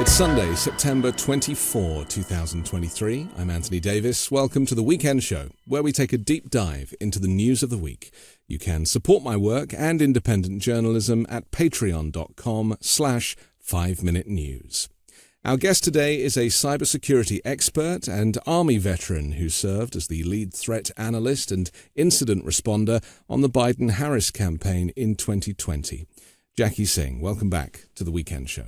It's Sunday, September 24, 2023. I'm Anthony Davis. Welcome to the Weekend Show, where we take a deep dive into the news of the week. You can support my work and independent journalism at patreon.com/5minutenews. Our guest today is a cybersecurity expert and Army veteran who served as the lead threat analyst and incident responder on the Biden-Harris campaign in 2020. Jackie Singh, welcome back to the Weekend Show.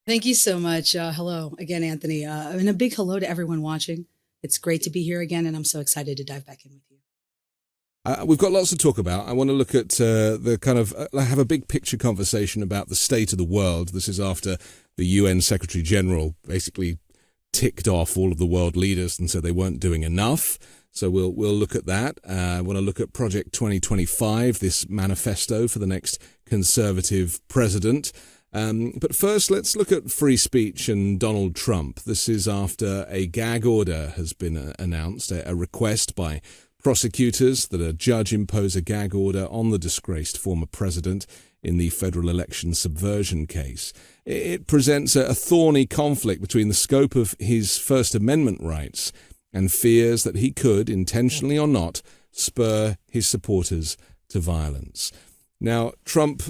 Thank you so much. Hello again, Anthony. And a big hello to everyone watching. It's great to be here again, and I'm so excited to dive back in with you. We've got lots to talk about. I want to look at have a big picture conversation about the state of the world. This is after the UN Secretary General basically ticked off all of the world leaders and said they weren't doing enough. So we'll look at that. I want to look at Project 2025, this manifesto for the next conservative president. But first, let's look at free speech and Donald Trump. This is after a gag order has been announced, a request by prosecutors that a judge impose a gag order on the disgraced former president in the federal election subversion case. It presents a thorny conflict between the scope of his First Amendment rights and fears that he could, intentionally or not, spur his supporters to violence. Now, Trump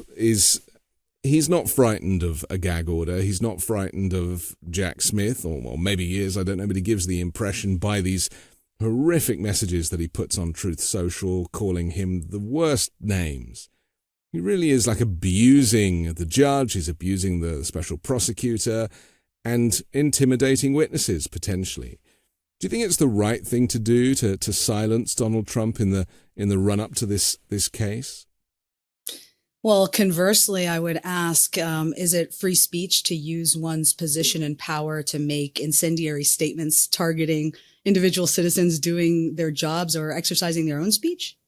he's not frightened of a gag order. He's not frightened of Jack Smith, or maybe he is, I don't know, but he gives the impression by these horrific messages that he puts on Truth Social, calling him the worst names. He really is like abusing the judge, he's abusing the special prosecutor, and intimidating witnesses, potentially. Do you think it's the right thing to do to silence Donald Trump in the run-up to this case? Well, conversely, I would ask, is it free speech to use one's position and power to make incendiary statements targeting individual citizens doing their jobs or exercising their own speech?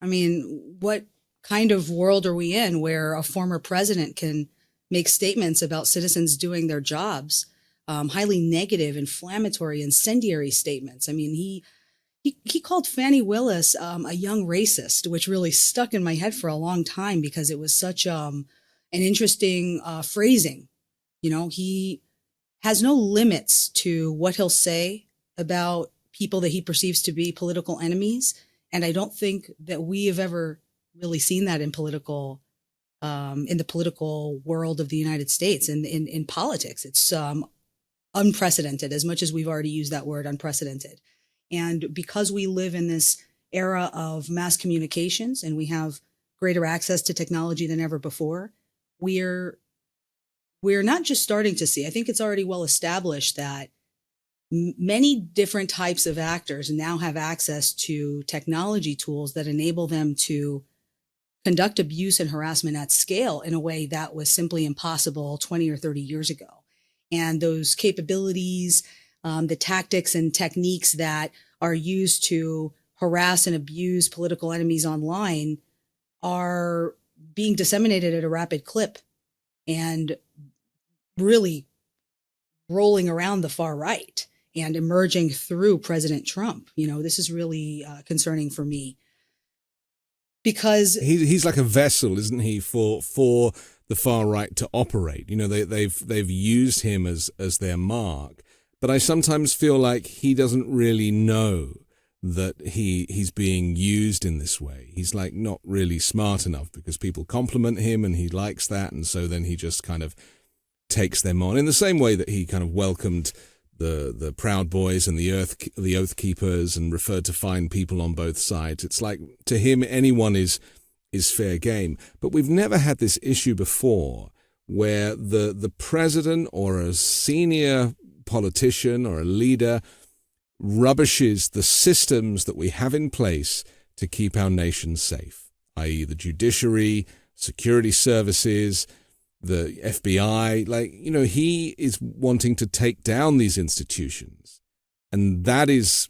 I mean, what kind of world are we in where a former president can make statements about citizens doing their jobs, highly negative, inflammatory, incendiary statements? I mean, he called Fannie Willis a young racist, which really stuck in my head for a long time because it was such an interesting phrasing. You know, he has no limits to what he'll say about people that he perceives to be political enemies. And I don't think that we have ever really seen that in the political world of the United States and in politics. It's unprecedented, as much as we've already used that word, unprecedented. And because we live in this era of mass communications and we have greater access to technology than ever before, we're not just starting to see, I think it's already well established that many different types of actors now have access to technology tools that enable them to conduct abuse and harassment at scale in a way that was simply impossible 20 or 30 years ago. And those capabilities, the tactics and techniques that are used to harass and abuse political enemies online are being disseminated at a rapid clip and really rolling around the far right and emerging through President Trump. You know, this is really concerning for me because he's like a vessel, isn't he, for the far right to operate. You know, they've used him as their mark. But I sometimes feel like he doesn't really know that he's being used in this way. He's like not really smart enough because people compliment him and he likes that. And so then he just kind of takes them on in the same way that he kind of welcomed the Proud Boys and the Oath Keepers and referred to fine people on both sides. It's like to him, anyone is fair game. But we've never had this issue before where the president or a senior politician or a leader rubbishes the systems that we have in place to keep our nation safe, i.e. the judiciary, security services, the FBI. Like, you know, he is wanting to take down these institutions. And that is,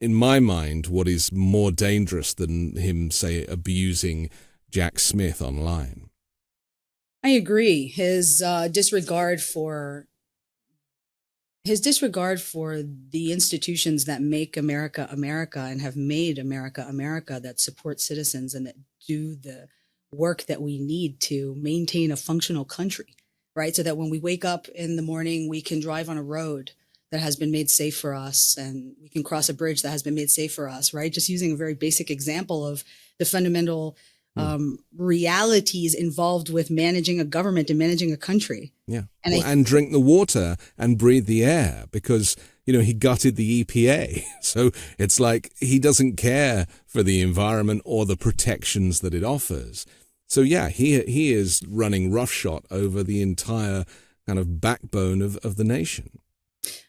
in my mind, what is more dangerous than him, say, abusing Jack Smith online. I agree. His disregard for the institutions that make America America and have made America America, that support citizens and that do the work that we need to maintain a functional country. right? So that when we wake up in the morning, we can drive on a road that has been made safe for us, and we can cross a bridge that has been made safe for us, right? Just using a very basic example of the fundamental realities involved with managing a government and managing a country. Yeah. And, And drink the water and breathe the air because, he gutted the EPA. So it's like he doesn't care for the environment or the protections that it offers. So yeah, he is running roughshod over the entire kind of backbone of the nation.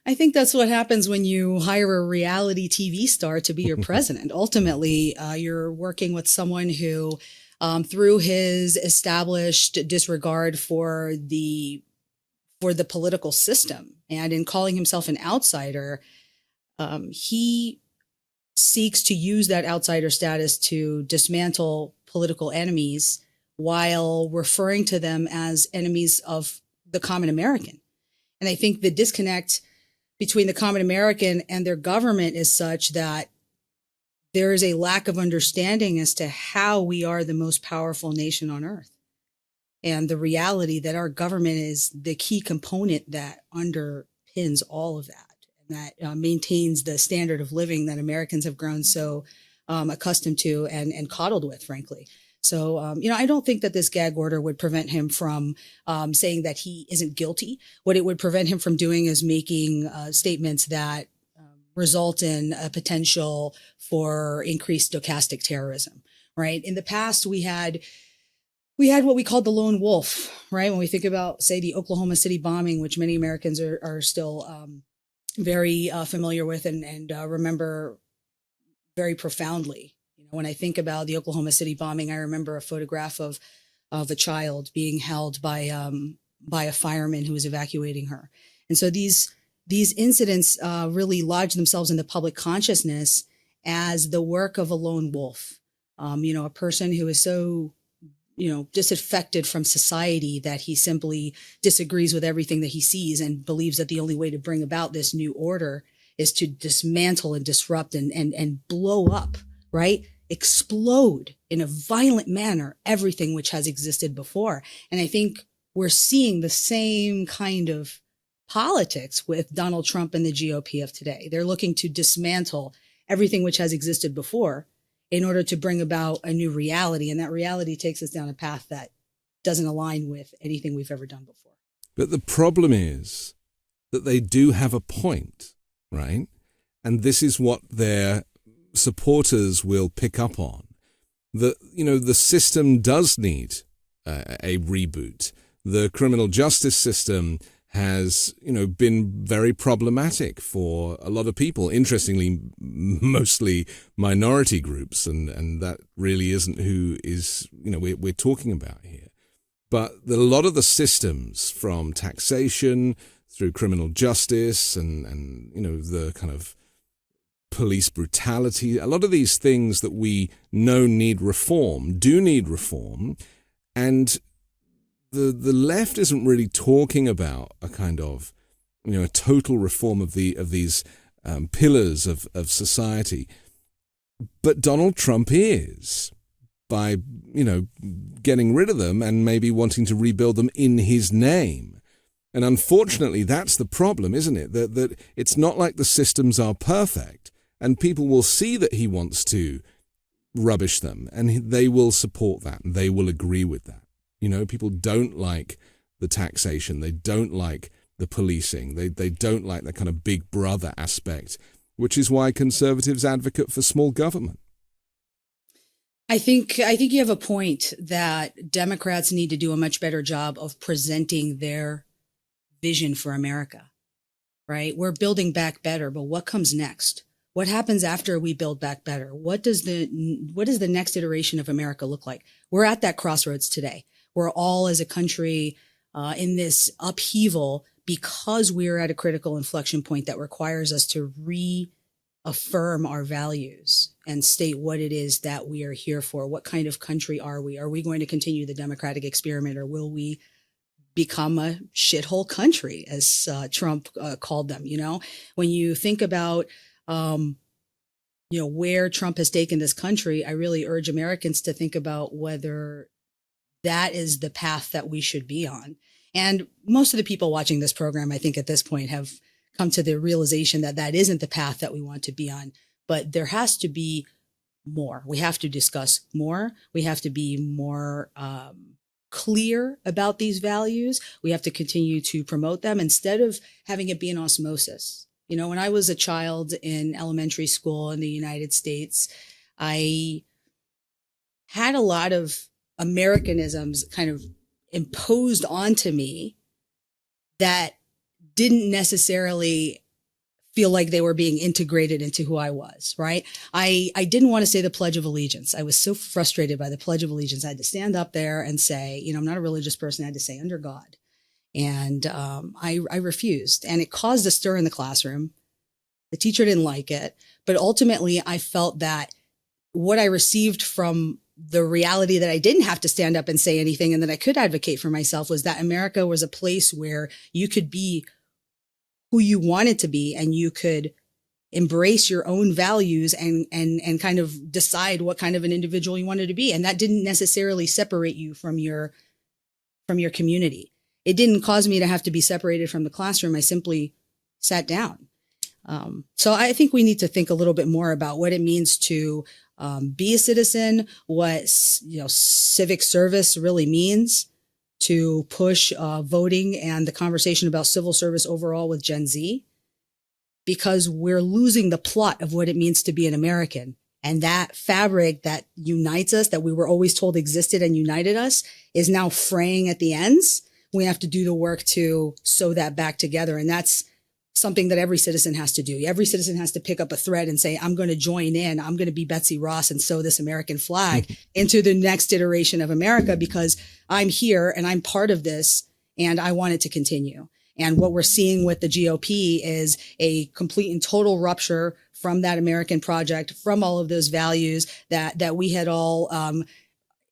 I think that's what happens when you hire a reality TV star to be your president. Ultimately, you're working with someone who, through his established disregard for the political system and in calling himself an outsider, he seeks to use that outsider status to dismantle political enemies while referring to them as enemies of the common American. And I think the disconnect between the common American and their government is such that there is a lack of understanding as to how we are the most powerful nation on earth. And the reality that our government is the key component that underpins all of that, and that maintains the standard of living that Americans have grown so accustomed to and coddled with, frankly. So, I don't think that this gag order would prevent him from saying that he isn't guilty. What it would prevent him from doing is making statements that result in a potential for increased stochastic terrorism, right? In the past, we had what we called the lone wolf, right? When we think about, say, the Oklahoma City bombing, which many Americans are still very familiar with and remember very profoundly. When I think about the Oklahoma City bombing, I remember a photograph of a child being held by a fireman who was evacuating her. And so these incidents really lodge themselves in the public consciousness as the work of a lone wolf, a person who is so disaffected from society that he simply disagrees with everything that he sees and believes that the only way to bring about this new order is to dismantle and disrupt and blow up, right? Explode in a violent manner everything which has existed before. And I think we're seeing the same kind of politics with Donald Trump and the GOP of today. They're looking to dismantle everything which has existed before in order to bring about a new reality. And that reality takes us down a path that doesn't align with anything we've ever done before. But the problem is that they do have a point, right? And this is what their supporters will pick up on. That, the system does need a reboot. The criminal justice system has, been very problematic for a lot of people. Interestingly, mostly minority groups, and that really isn't who is, we're talking about here. But a lot of the systems, from taxation through criminal justice and the kind of police brutality, a lot of these things that we know need reform, do need reform, and the left isn't really talking about a kind of, a total reform of these pillars of society. But Donald Trump is, by, getting rid of them and maybe wanting to rebuild them in his name. And unfortunately, that's the problem, isn't it? That it's not like the systems are perfect, and people will see that he wants to rubbish them, and they will support that, and they will agree with that. People don't like the taxation. They don't like the policing. They don't like that kind of big brother aspect, which is why conservatives advocate for small government. I think you have a point that Democrats need to do a much better job of presenting their vision for America, right? We're building back better, but what comes next? What happens after we build back better? What does the next iteration of America look like? We're at that crossroads today. We're all, as a country, in this upheaval because we're at a critical inflection point that requires us to reaffirm our values and state what it is that we are here for. What kind of country are we? Are we going to continue the democratic experiment, or will we become a shithole country, as Trump called them? When you think about where Trump has taken this country, I really urge Americans to think about whether that is the path that we should be on. And most of the people watching this program, I think at this point have come to the realization that that isn't the path that we want to be on. But there has to be more. We have to discuss more. We have to be more clear about these values. We have to continue to promote them instead of having it be an osmosis. You know, when I was a child in elementary school in the United States, I had a lot of Americanisms kind of imposed onto me that didn't necessarily feel like they were being integrated into who I was, right? I didn't want to say the Pledge of Allegiance. I was so frustrated by the Pledge of Allegiance. I had to stand up there and say, you know, I'm not a religious person. I had to say under God. And I refused. And it caused a stir in the classroom. The teacher didn't like it. But ultimately, I felt that what I received from the reality that I didn't have to stand up and say anything and that I could advocate for myself was that America was a place where you could be who you wanted to be and you could embrace your own values and kind of decide what kind of an individual you wanted to be. And that didn't necessarily separate you from your community. It didn't cause me to have to be separated from the classroom. I simply sat down. So I think we need to think a little bit more about what it means to be a citizen, what civic service really means, to push voting and the conversation about civil service overall with Gen Z, because we're losing the plot of what it means to be an American. And that fabric that unites us, that we were always told existed and united us, is now fraying at the ends. We have to do the work to sew that back together. And that's something that every citizen has to do. Every citizen has to pick up a thread and say, I'm going to join in. I'm going to be Betsy Ross and sew this American flag into the next iteration of America because I'm here and I'm part of this and I want it to continue. And what we're seeing with the GOP is a complete and total rupture from that American project, from all of those values that we had all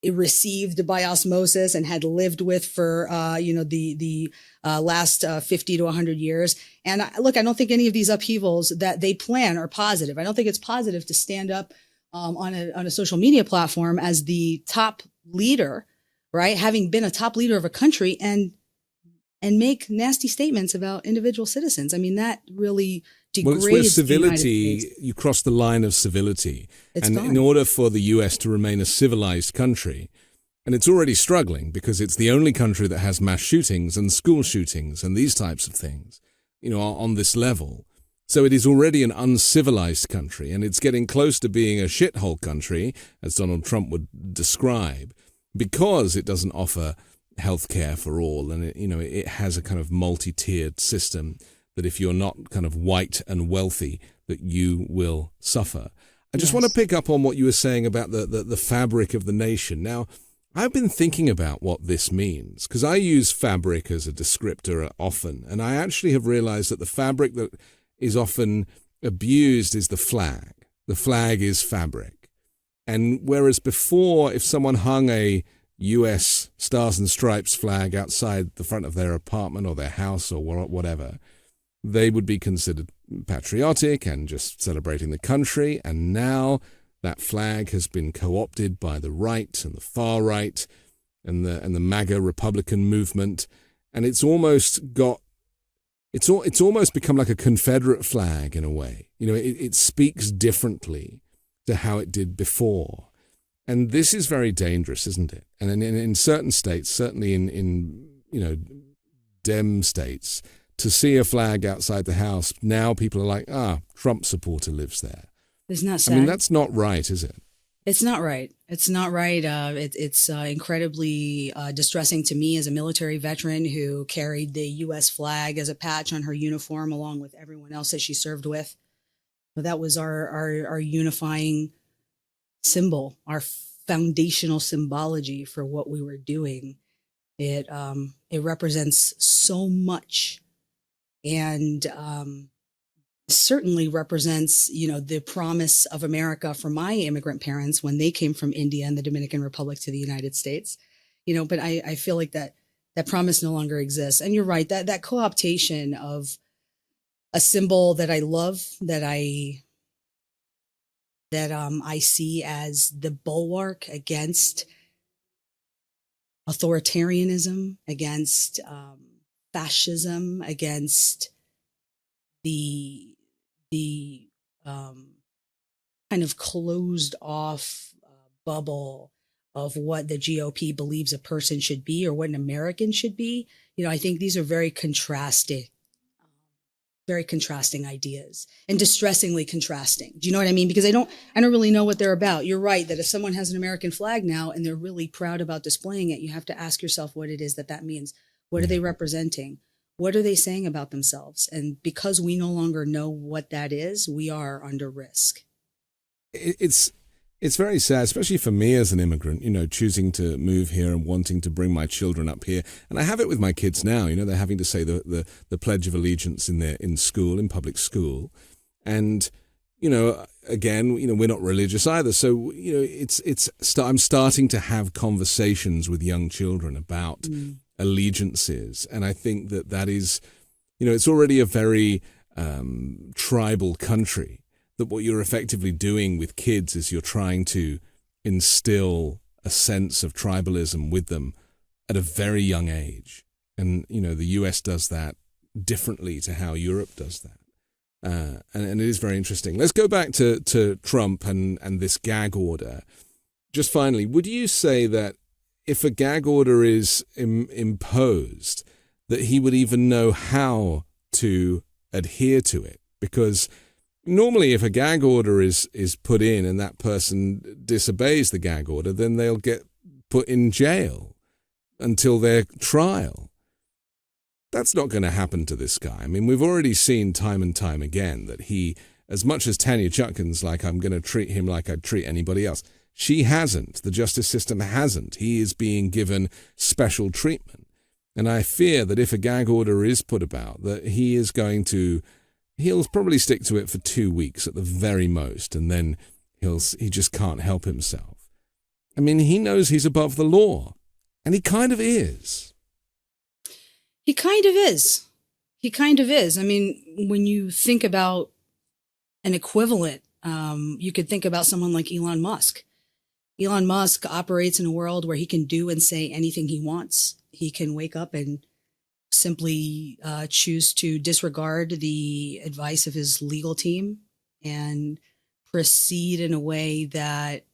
received by osmosis and had lived with for the last 50 to 100 years. And I don't think any of these upheavals that they plan are positive. I don't think it's positive to stand up on a social media platform as the top leader, right? Having been a top leader of a country and make nasty statements about individual citizens. I mean, that really degrades it's where the civility, United States. you cross the line of civility. It's and gone. in order for the US to remain a civilized country, and it's already struggling because it's the only country that has mass shootings and school shootings and these types of things, on this level. So it is already an uncivilized country, and it's getting close to being a shithole country, as Donald Trump would describe, because it doesn't offer healthcare for all, and it has a kind of multi-tiered system that if you're not kind of white and wealthy, that you will suffer. I just want to pick up on what you were saying about the fabric of the nation. Now, I've been thinking about what this means, because I use fabric as a descriptor often, and I actually have realized that the fabric that is often abused is the flag. The flag is fabric. And whereas before, if someone hung a US Stars and Stripes flag outside the front of their apartment or their house or whatever, they would be considered patriotic and just celebrating the country. And now that flag has been co-opted by the right and the far right and the MAGA Republican movement, and it's almost become like a Confederate flag in a way. It speaks differently to how it did before. And this is very dangerous, isn't it? And in certain states, certainly in Dem states, to see a flag outside the house, now people are like, Trump supporter lives there. Isn't that sad? I mean, that's not right, is it? It's not right. It's not right. It's incredibly distressing to me as a military veteran who carried the U.S. flag as a patch on her uniform along with everyone else that she served with. But that was our unifying symbol, our foundational symbology for what we were doing. It represents so much, and certainly represents, the promise of America for my immigrant parents when they came from India and the Dominican Republic to the United States. But I feel like that promise no longer exists. And you're right, that co-optation of a symbol that I love, that I see as the bulwark against authoritarianism, against fascism, against the kind of closed off bubble of what the GOP believes a person should be or what an American should be. I think these are very contrasting ideas, and distressingly contrasting. Do you know what I mean? Because I don't really know what they're about. You're right that if someone has an American flag now and they're really proud about displaying it, you have to ask yourself what it is that means. What are they representing? What are they saying about themselves? And because we no longer know what that is, we are under risk. It's very sad, especially for me as an immigrant, choosing to move here and wanting to bring my children up here. And I have it with my kids now, they're having to say the Pledge of Allegiance in school, in public school. And, again, we're not religious either. So, I'm starting to have conversations with young children about allegiances. And I think that is, it's already a very tribal country. That what you're effectively doing with kids is you're trying to instill a sense of tribalism with them at a very young age. And, the US does that differently to how Europe does that. And it is very interesting. Let's go back to Trump and this gag order. Just finally, would you say that if a gag order is imposed, that he would even know how to adhere to it? Because normally, if a gag order is put in and that person disobeys the gag order, then they'll get put in jail until their trial. That's not going to happen to this guy. I mean, we've already seen time and time again that he, as much as Tanya Chutkan's like, I'm going to treat him like I'd treat anybody else, she hasn't. The justice system hasn't. He is being given special treatment. And I fear that if a gag order is put about, that he'll probably stick to it for 2 weeks at the very most, and then he just can't help himself. I mean, he knows he's above the law, and he kind of is. He kind of is. I mean, when you think about an equivalent, you could think about someone like Elon Musk. Elon Musk operates in a world where he can do and say anything he wants. He can wake up and simply choose to disregard the advice of his legal team and proceed in a way that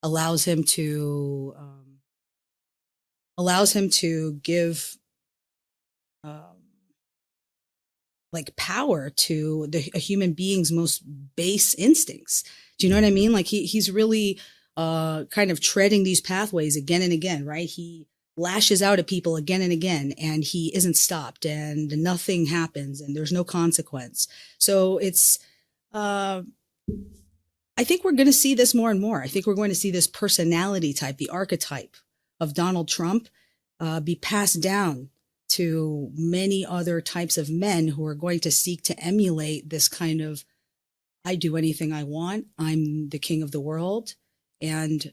allows him to give power to a human being's most base instincts. Do you know what I mean? Like he's really kind of treading these pathways again and again, right? He lashes out at people again and again, and he isn't stopped, and nothing happens, and there's no consequence. So it's, I think we're going to see this more and more. I think we're going to see this personality type, the archetype of Donald Trump, be passed down to many other types of men who are going to seek to emulate this kind of, I do anything I want, I'm the king of the world, and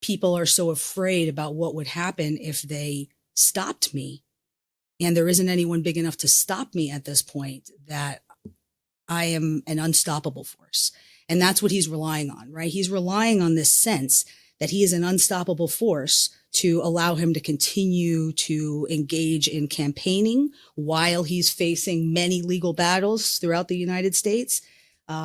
people are so afraid about what would happen if they stopped me. And there isn't anyone big enough to stop me at this point, that I am an unstoppable force. And that's what he's relying on, right? He's relying on this sense that he is an unstoppable force to allow him to continue to engage in campaigning while he's facing many legal battles throughout the United States.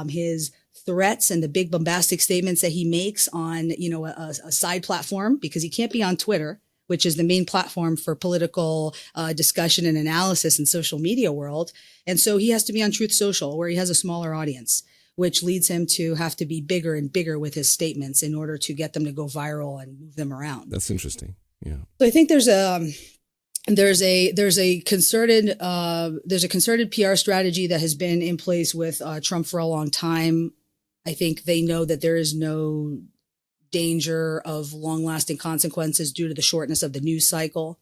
His threats and the big bombastic statements that he makes on, a side platform, because he can't be on Twitter, which is the main platform for political discussion and analysis in social media world. And so he has to be on Truth Social, where he has a smaller audience, which leads him to have to be bigger and bigger with his statements in order to get them to go viral and move them around. That's interesting. Yeah. So I think there's a concerted PR strategy that has been in place with Trump for a long time. I think they know that there is no danger of long-lasting consequences due to the shortness of the news cycle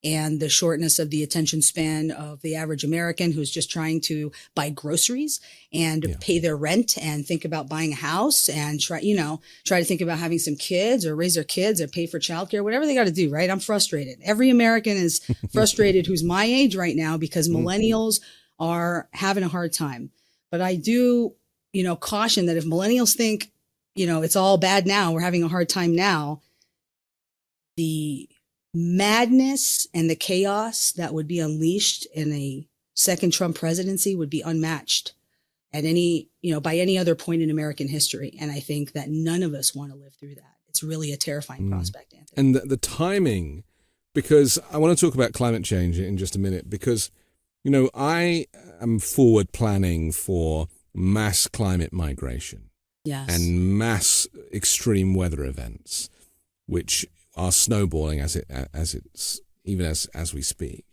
and the shortness of the attention span of the average American who's just trying to buy groceries and pay their rent and think about buying a house and try to think about having some kids or raise their kids or pay for childcare, whatever they got to do, right? I'm frustrated. Every American is frustrated who's my age right now because millennials are having a hard time. But I do, caution that if millennials think, it's all bad now, we're having a hard time now, the madness and the chaos that would be unleashed in a second Trump presidency would be unmatched at by any other point in American history. And I think that none of us want to live through that. It's really a terrifying prospect, Anthony. And the timing, because I want to talk about climate change in just a minute, because, I am forward planning for mass climate migration. Yes. And mass extreme weather events, which are snowballing as we speak.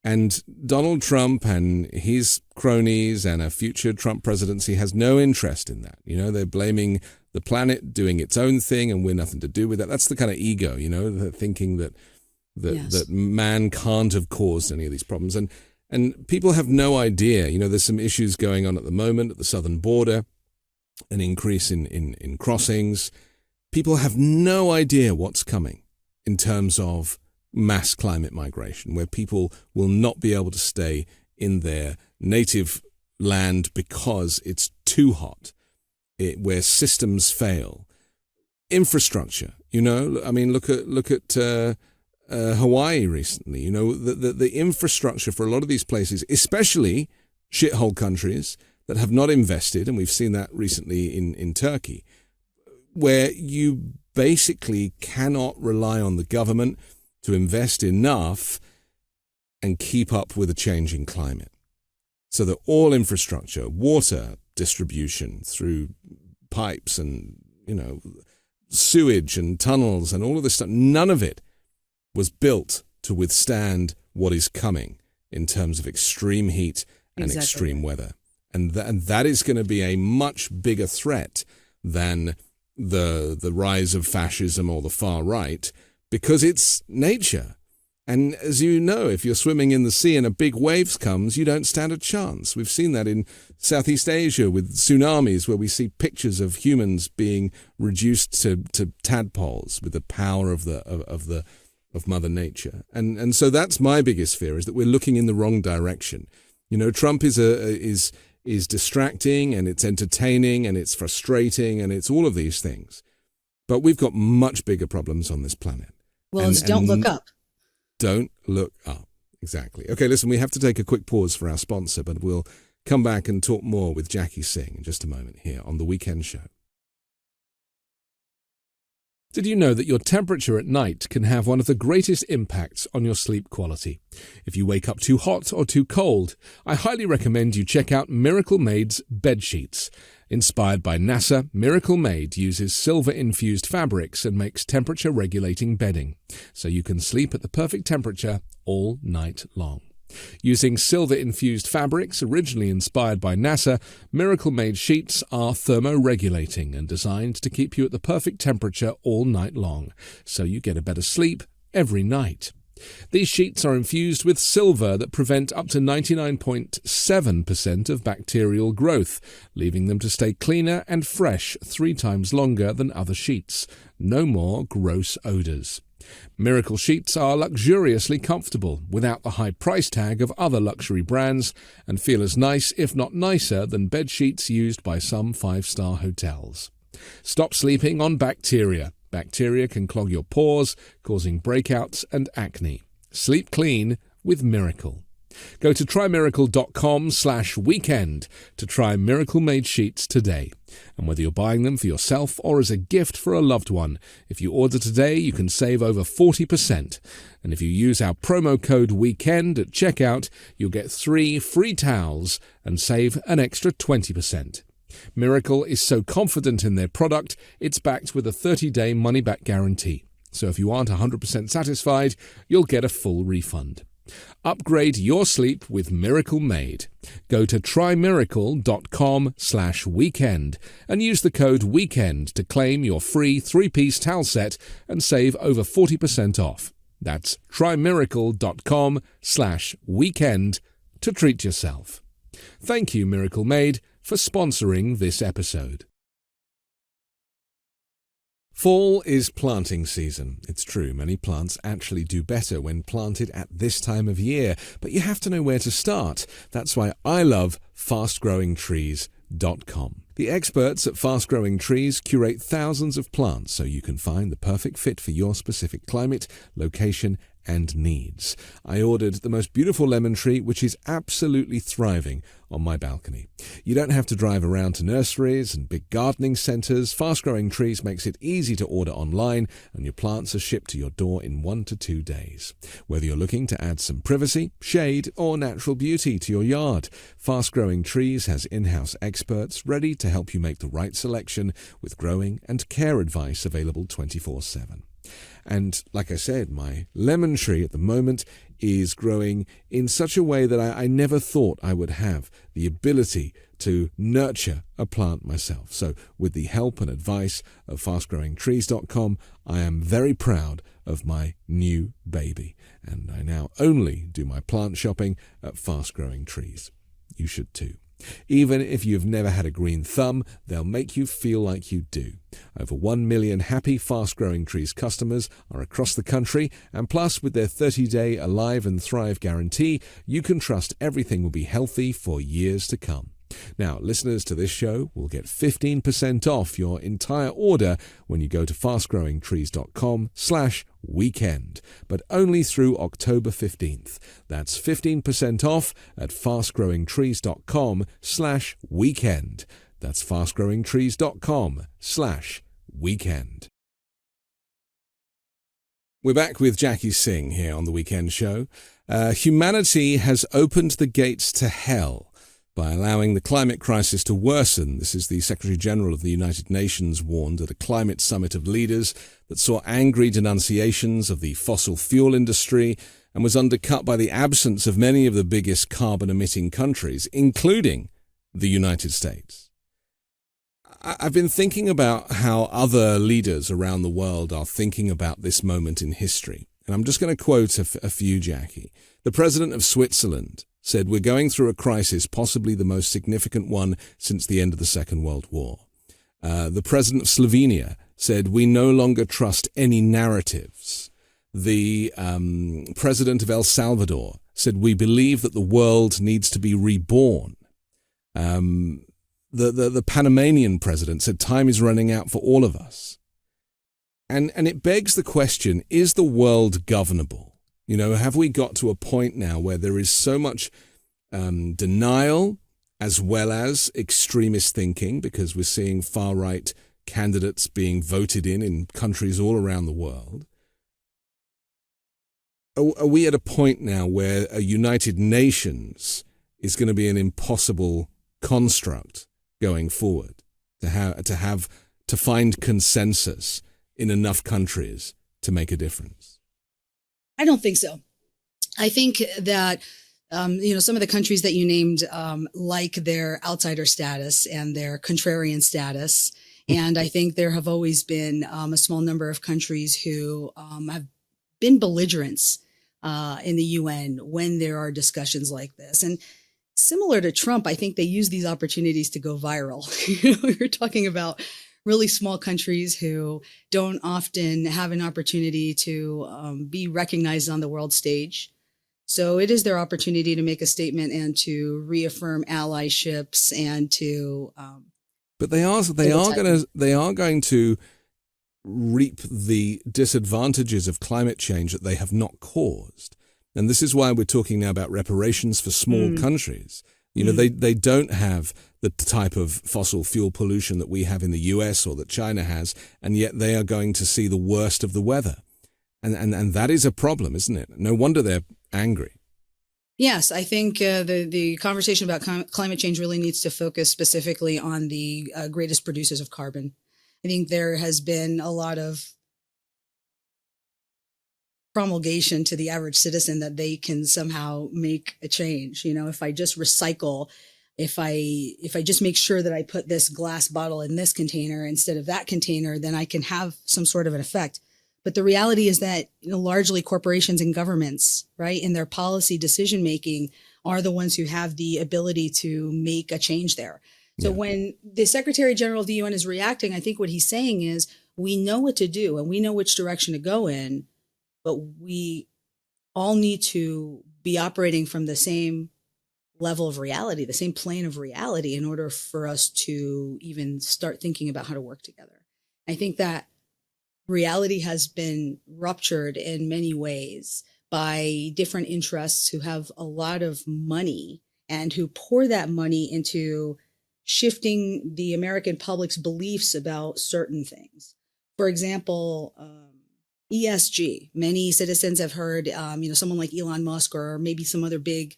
And Donald Trump and his cronies and a future Trump presidency has no interest in that. They're blaming the planet doing its own thing and we're nothing to do with that. That's the kind of ego, the thinking that man can't have caused any of these problems. And people have no idea. There's some issues going on at the moment at the southern border, an increase in crossings. People have no idea what's coming in terms of mass climate migration, where people will not be able to stay in their native land because it's too hot, where systems fail. Infrastructure, look at Hawaii recently. The infrastructure for a lot of these places, especially shithole countries that have not invested, and we've seen that recently in Turkey, where you basically cannot rely on the government to invest enough and keep up with a changing climate. So that all infrastructure, water distribution through pipes and, sewage and tunnels and all of this stuff, none of it was built to withstand what is coming in terms of extreme heat and extreme weather. And that is going to be a much bigger threat than the rise of fascism or the far right, because it's nature. And as you know, if you're swimming in the sea and a big wave comes, you don't stand a chance. We've seen that in Southeast Asia with tsunamis, where we see pictures of humans being reduced to tadpoles with the power of Mother Nature. And so that's my biggest fear, is that we're looking in the wrong direction. Trump is distracting, and it's entertaining, and it's frustrating, and it's all of these things. But we've got much bigger problems on this planet. Well, don't look up. Don't look up. Exactly. Okay, listen, we have to take a quick pause for our sponsor, but we'll come back and talk more with Jackie Singh in just a moment here on The Weekend Show. Did you know that your temperature at night can have one of the greatest impacts on your sleep quality? If you wake up too hot or too cold, I highly recommend you check out Miracle Made's bed sheets. Inspired by NASA, Miracle Made uses silver-infused fabrics and makes temperature-regulating bedding, so you can sleep at the perfect temperature all night long. Using silver-infused fabrics originally inspired by NASA, Miracle Made sheets are thermoregulating and designed to keep you at the perfect temperature all night long, so you get a better sleep every night. These sheets are infused with silver that prevent up to 99.7% of bacterial growth, leaving them to stay cleaner and fresh 3 times longer than other sheets. No more gross odors. Miracle sheets are luxuriously comfortable, without the high price tag of other luxury brands, and feel as nice, if not nicer, than bed sheets used by some 5-star hotels. Stop sleeping on bacteria. Bacteria can clog your pores, causing breakouts and acne. Sleep clean with Miracle. Go to trymiracle.com/weekend to try Miracle Made sheets today. And whether you're buying them for yourself or as a gift for a loved one, if you order today, you can save over 40%. And if you use our promo code WEEKEND at checkout, you'll get 3 free towels and save an extra 20%. Miracle is so confident in their product, it's backed with a 30-day money-back guarantee. So if you aren't 100% satisfied, you'll get a full refund. Upgrade your sleep with Miracle Made. Go to trymiracle.com/weekend and use the code WEEKEND to claim your free 3-piece towel set and save over 40% off. That's trymiracle.com/weekend to treat yourself. Thank you, Miracle Made, for sponsoring this episode. Fall is planting season. It's true, many plants actually do better when planted at this time of year, but you have to know where to start. That's why I love fast-growing trees fastgrowingtrees.com. The experts at Fast Growing Trees curate thousands of plants so you can find the perfect fit for your specific climate, location, and needs. I ordered the most beautiful lemon tree, which is absolutely thriving on my balcony. You don't have to drive around to nurseries and big gardening centres. Fast Growing Trees makes it easy to order online, and your plants are shipped to your door in 1 to 2 days. Whether you're looking to add some privacy, shade, or natural beauty to your yard, Fast Growing Trees has in-house experts ready to help you make the right selection with growing and care advice available 24/7. And like I said, my lemon tree at the moment is growing in such a way that I never thought I would have the ability to nurture a plant myself. So with the help and advice of fastgrowingtrees.com, I am very proud of my new baby. And I now only do my plant shopping at Fast Growing Trees. You should too. Even if you've never had a green thumb, they'll make you feel like you do. Over 1 million happy Fast Growing Trees customers are across the country, and plus with their 30-day Alive and Thrive guarantee, you can trust everything will be healthy for years to come. Now, listeners to this show will get 15% off your entire order when you go to fastgrowingtrees.com/weekend, but only through October 15th. That's 15% off at fastgrowingtrees.com/weekend. That's fastgrowingtrees.com/weekend. We're back with Jackie Singh here on The Weekend Show. Humanity has opened the gates to hell by allowing the climate crisis to worsen. This is the Secretary General of the United Nations warned at a climate summit of leaders that saw angry denunciations of the fossil fuel industry and was undercut by the absence of many of the biggest carbon-emitting countries, including the United States. I've been thinking about how other leaders around the world are thinking about this moment in history. And I'm just going to quote a few, Jackie. The president of Switzerland said, "We're going through a crisis, possibly the most significant one since the end of the Second World War." The president of Slovenia said, "We no longer trust any narratives." The president of El Salvador said, "We believe that the world needs to be reborn." The Panamanian president said, "Time is running out for all of us." And it begs the question, is the world governable? You know, have we got to a point now where there is so much denial as well as extremist thinking, because we're seeing far-right candidates being voted in countries all around the world? Are we at a point now where a United Nations is going to be an impossible construct going forward to find consensus in enough countries to make a difference? I don't think so. I think that, some of the countries that you named like their outsider status and their contrarian status. And I think there have always been a small number of countries who have been belligerents in the UN when there are discussions like this. And similar to Trump, I think they use these opportunities to go viral. You're talking about really small countries who don't often have an opportunity to be recognized on the world stage. So it is their opportunity to make a statement and to reaffirm allyships and to. But they are going to reap the disadvantages of climate change that they have not caused. And this is why we're talking now about reparations for small countries. You know, they don't have the type of fossil fuel pollution that we have in the US or that China has, and yet they are going to see the worst of the weather. And that is a problem, isn't it? No wonder they're angry. Yes, I think the conversation about climate change really needs to focus specifically on the greatest producers of carbon. I think there has been a lot of promulgation to the average citizen that they can somehow make a change. You know, if I just recycle, if I just make sure that I put this glass bottle in this container instead of that container, then I can have some sort of an effect. But the reality is that, largely corporations and governments, right, in their policy decision making are the ones who have the ability to make a change there. So when the Secretary General of the UN is reacting, I think what he's saying is we know what to do and we know which direction to go in, but we all need to be operating from the same level of reality, the same plane of reality, in order for us to even start thinking about how to work together. I think that reality has been ruptured in many ways by different interests who have a lot of money and who pour that money into shifting the American public's beliefs about certain things. For example, ESG. Many citizens have heard, someone like Elon Musk or maybe some other big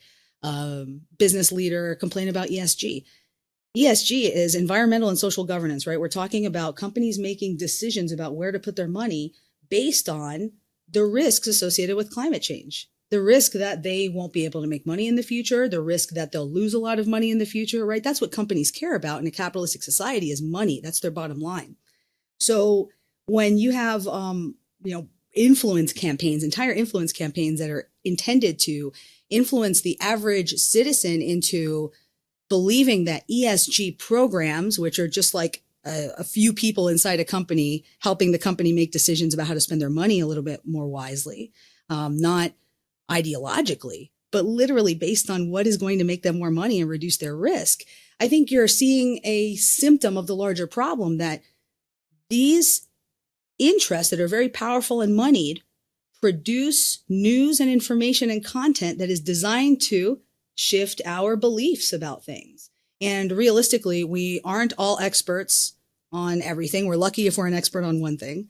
business leader complain about ESG. ESG is environmental and social governance, right? We're talking about companies making decisions about where to put their money based on the risks associated with climate change. The risk that they won't be able to make money in the future, the risk that they'll lose a lot of money in the future, right? That's what companies care about in a capitalistic society, is money. That's their bottom line. So when you have, influence campaigns, entire influence campaigns that are intended to influence the average citizen into believing that ESG programs, which are just like a few people inside a company helping the company make decisions about how to spend their money a little bit more wisely, not ideologically, but literally based on what is going to make them more money and reduce their risk. I think you're seeing a symptom of the larger problem that these interests that are very powerful and moneyed produce news and information and content that is designed to shift our beliefs about things. And realistically, we aren't all experts on everything. We're lucky if we're an expert on one thing.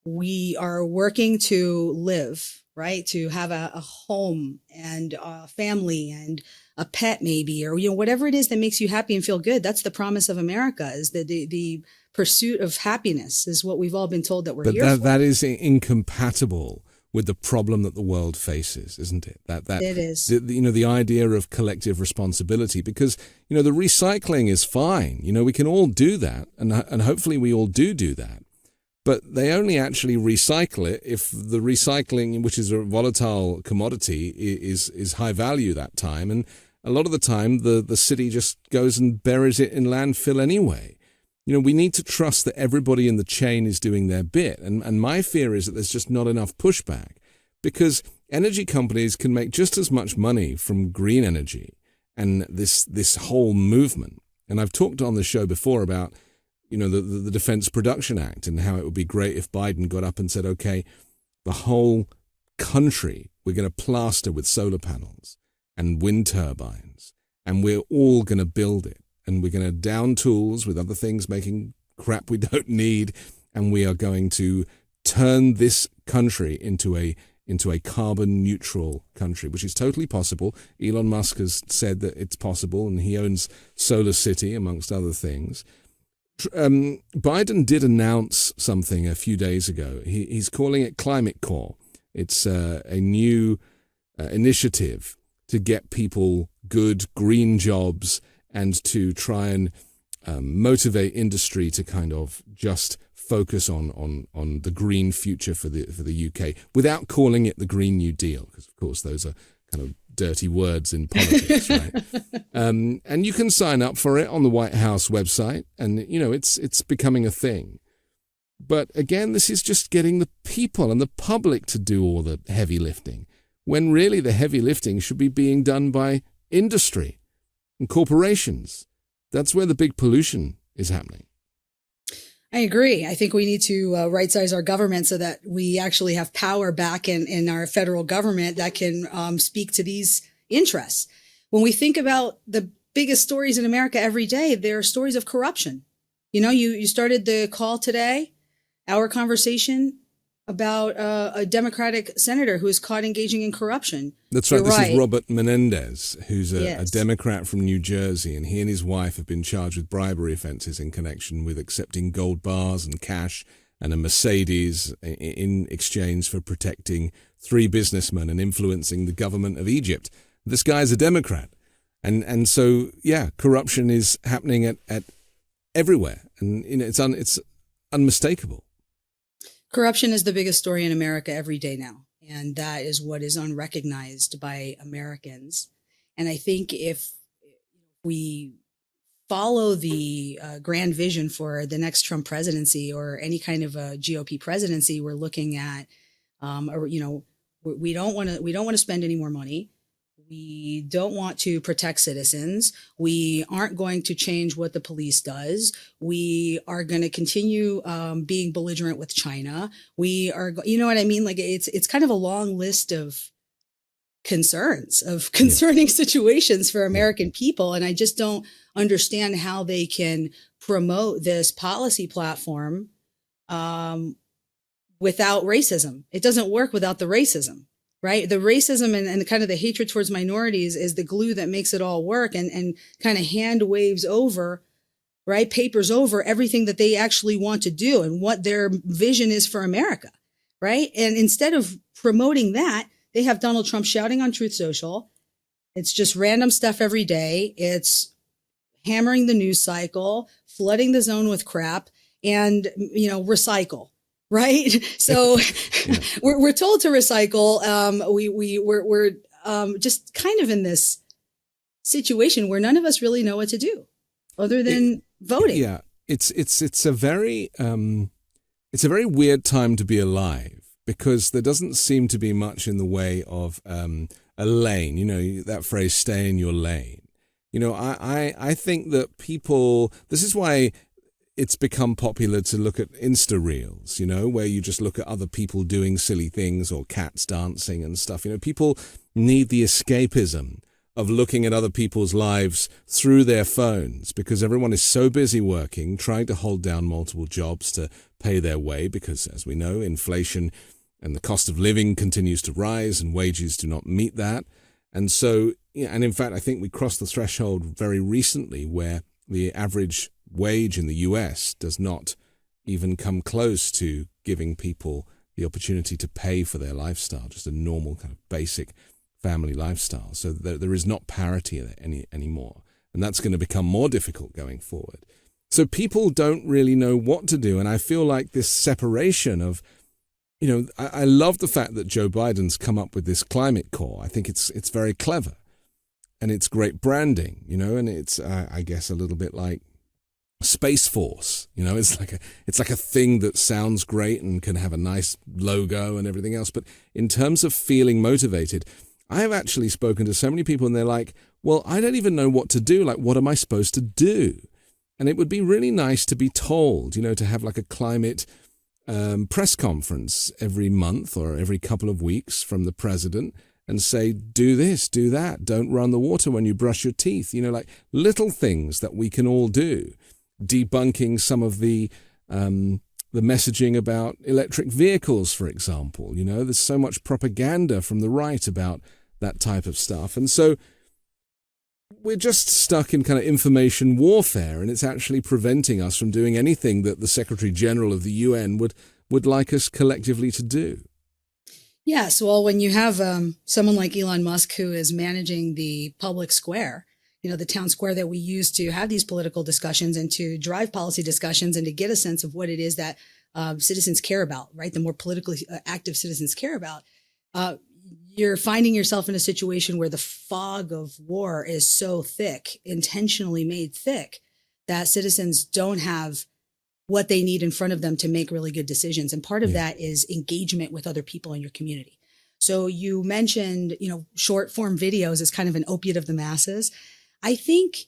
We are working to live, right? To have a home and a family and a pet maybe, or, whatever it is that makes you happy and feel good. That's the promise of America, is the pursuit of happiness is what we've all been told that we're here for. But that is incompatible with the problem that the world faces, isn't it? It is. The idea of collective responsibility, because, the recycling is fine. We can all do that, and hopefully we all do that. But they only actually recycle it if the recycling, which is a volatile commodity, is high value that time. And a lot of the time, the city just goes and buries it in landfill anyway. We need to trust that everybody in the chain is doing their bit. And my fear is that there's just not enough pushback, because energy companies can make just as much money from green energy and this whole movement. And I've talked on the show before about, the Defense Production Act and how it would be great if Biden got up and said, okay, the whole country, we're going to plaster with solar panels and wind turbines, and we're all going to build it. And we're going to down tools with other things making crap we don't need, and we are going to turn this country into a carbon neutral country, which is totally possible. Elon Musk has said that it's possible, and he owns Solar City, amongst other things. Biden did announce something a few days ago. He's calling it Climate Core. It's a new initiative to get people good green jobs and to try and motivate industry to kind of just focus on the green future for the UK, without calling it the Green New Deal, because of course those are kind of dirty words in politics, right? And you can sign up for it on the White House website, and it's becoming a thing. But again, this is just getting the people and the public to do all the heavy lifting, when really the heavy lifting should be being done by industry and corporations. That's where the big pollution is happening. I agree. I think we need to right-size our government so that we actually have power back in our federal government that can speak to these interests. When we think about the biggest stories in America every day, there are stories of corruption. You started the call today, our conversation, about a Democratic senator who is caught engaging in corruption. That's right. You're This right. is Robert Menendez, who's a Yes. Democrat from New Jersey, and he and his wife have been charged with bribery offenses in connection with accepting gold bars and cash and a Mercedes in exchange for protecting 3 businessmen and influencing the government of Egypt. This guy's a Democrat. And so, yeah, corruption is happening at everywhere, and it's unmistakable. Corruption is the biggest story in America every day now. And that is what is unrecognized by Americans. And I think if we follow the grand vision for the next Trump presidency or any kind of a GOP presidency, we're looking at, we don't want to spend any more money. We don't want to protect citizens. We aren't going to change what the police does. We are going to continue being belligerent with China. We are, you know what I mean? Like it's kind of a long list of concerning situations for American people. And I just don't understand how they can promote this policy platform without racism. It doesn't work without the racism. Right. The racism and kind of the hatred towards minorities is the glue that makes it all work and kind of hand waves over, right, papers over everything that they actually want to do and what their vision is for America. Right. And instead of promoting that, they have Donald Trump shouting on Truth Social. It's just random stuff every day. It's hammering the news cycle, flooding the zone with crap and, recycle. Right. So we're told to recycle. We're just kind of in this situation where none of us really know what to do other than voting. Yeah. It's a very weird time to be alive because there doesn't seem to be much in the way of a lane, that phrase, stay in your lane. I think that this is why it's become popular to look at Insta Reels, where you just look at other people doing silly things or cats dancing and stuff. People need the escapism of looking at other people's lives through their phones because everyone is so busy working, trying to hold down multiple jobs to pay their way because, as we know, inflation and the cost of living continues to rise and wages do not meet that. And so, and in fact, I think we crossed the threshold very recently where the average wage in the US does not even come close to giving people the opportunity to pay for their lifestyle, just a normal kind of basic family lifestyle. So there is not parity anymore. And that's going to become more difficult going forward. So people don't really know what to do. And I feel like this separation of, I love the fact that Joe Biden's come up with this climate core. I think it's very clever and it's great branding, and it's, I guess, a little bit like Space Force, it's like a thing that sounds great and can have a nice logo and everything else. But in terms of feeling motivated, I have actually spoken to so many people and they're like, well, I don't even know what to do. Like, what am I supposed to do? And it would be really nice to be told, to have like a climate press conference every month or every couple of weeks from the president and say, do this, do that. Don't run the water when you brush your teeth. Like little things that we can all do. Debunking some of the messaging about electric vehicles, for example. There's so much propaganda from the right about that type of stuff. And so we're just stuck in kind of information warfare, and it's actually preventing us from doing anything that the Secretary General of the UN would like us collectively to do. Yes. Well, when you have someone like Elon Musk who is managing the public square, the town square that we use to have these political discussions and to drive policy discussions and to get a sense of what it is that citizens care about, right? The more politically active citizens care about, you're finding yourself in a situation where the fog of war is so thick, intentionally made thick, that citizens don't have what they need in front of them to make really good decisions. And part of that is engagement with other people in your community. So you mentioned, short form videos as kind of an opiate of the masses. I think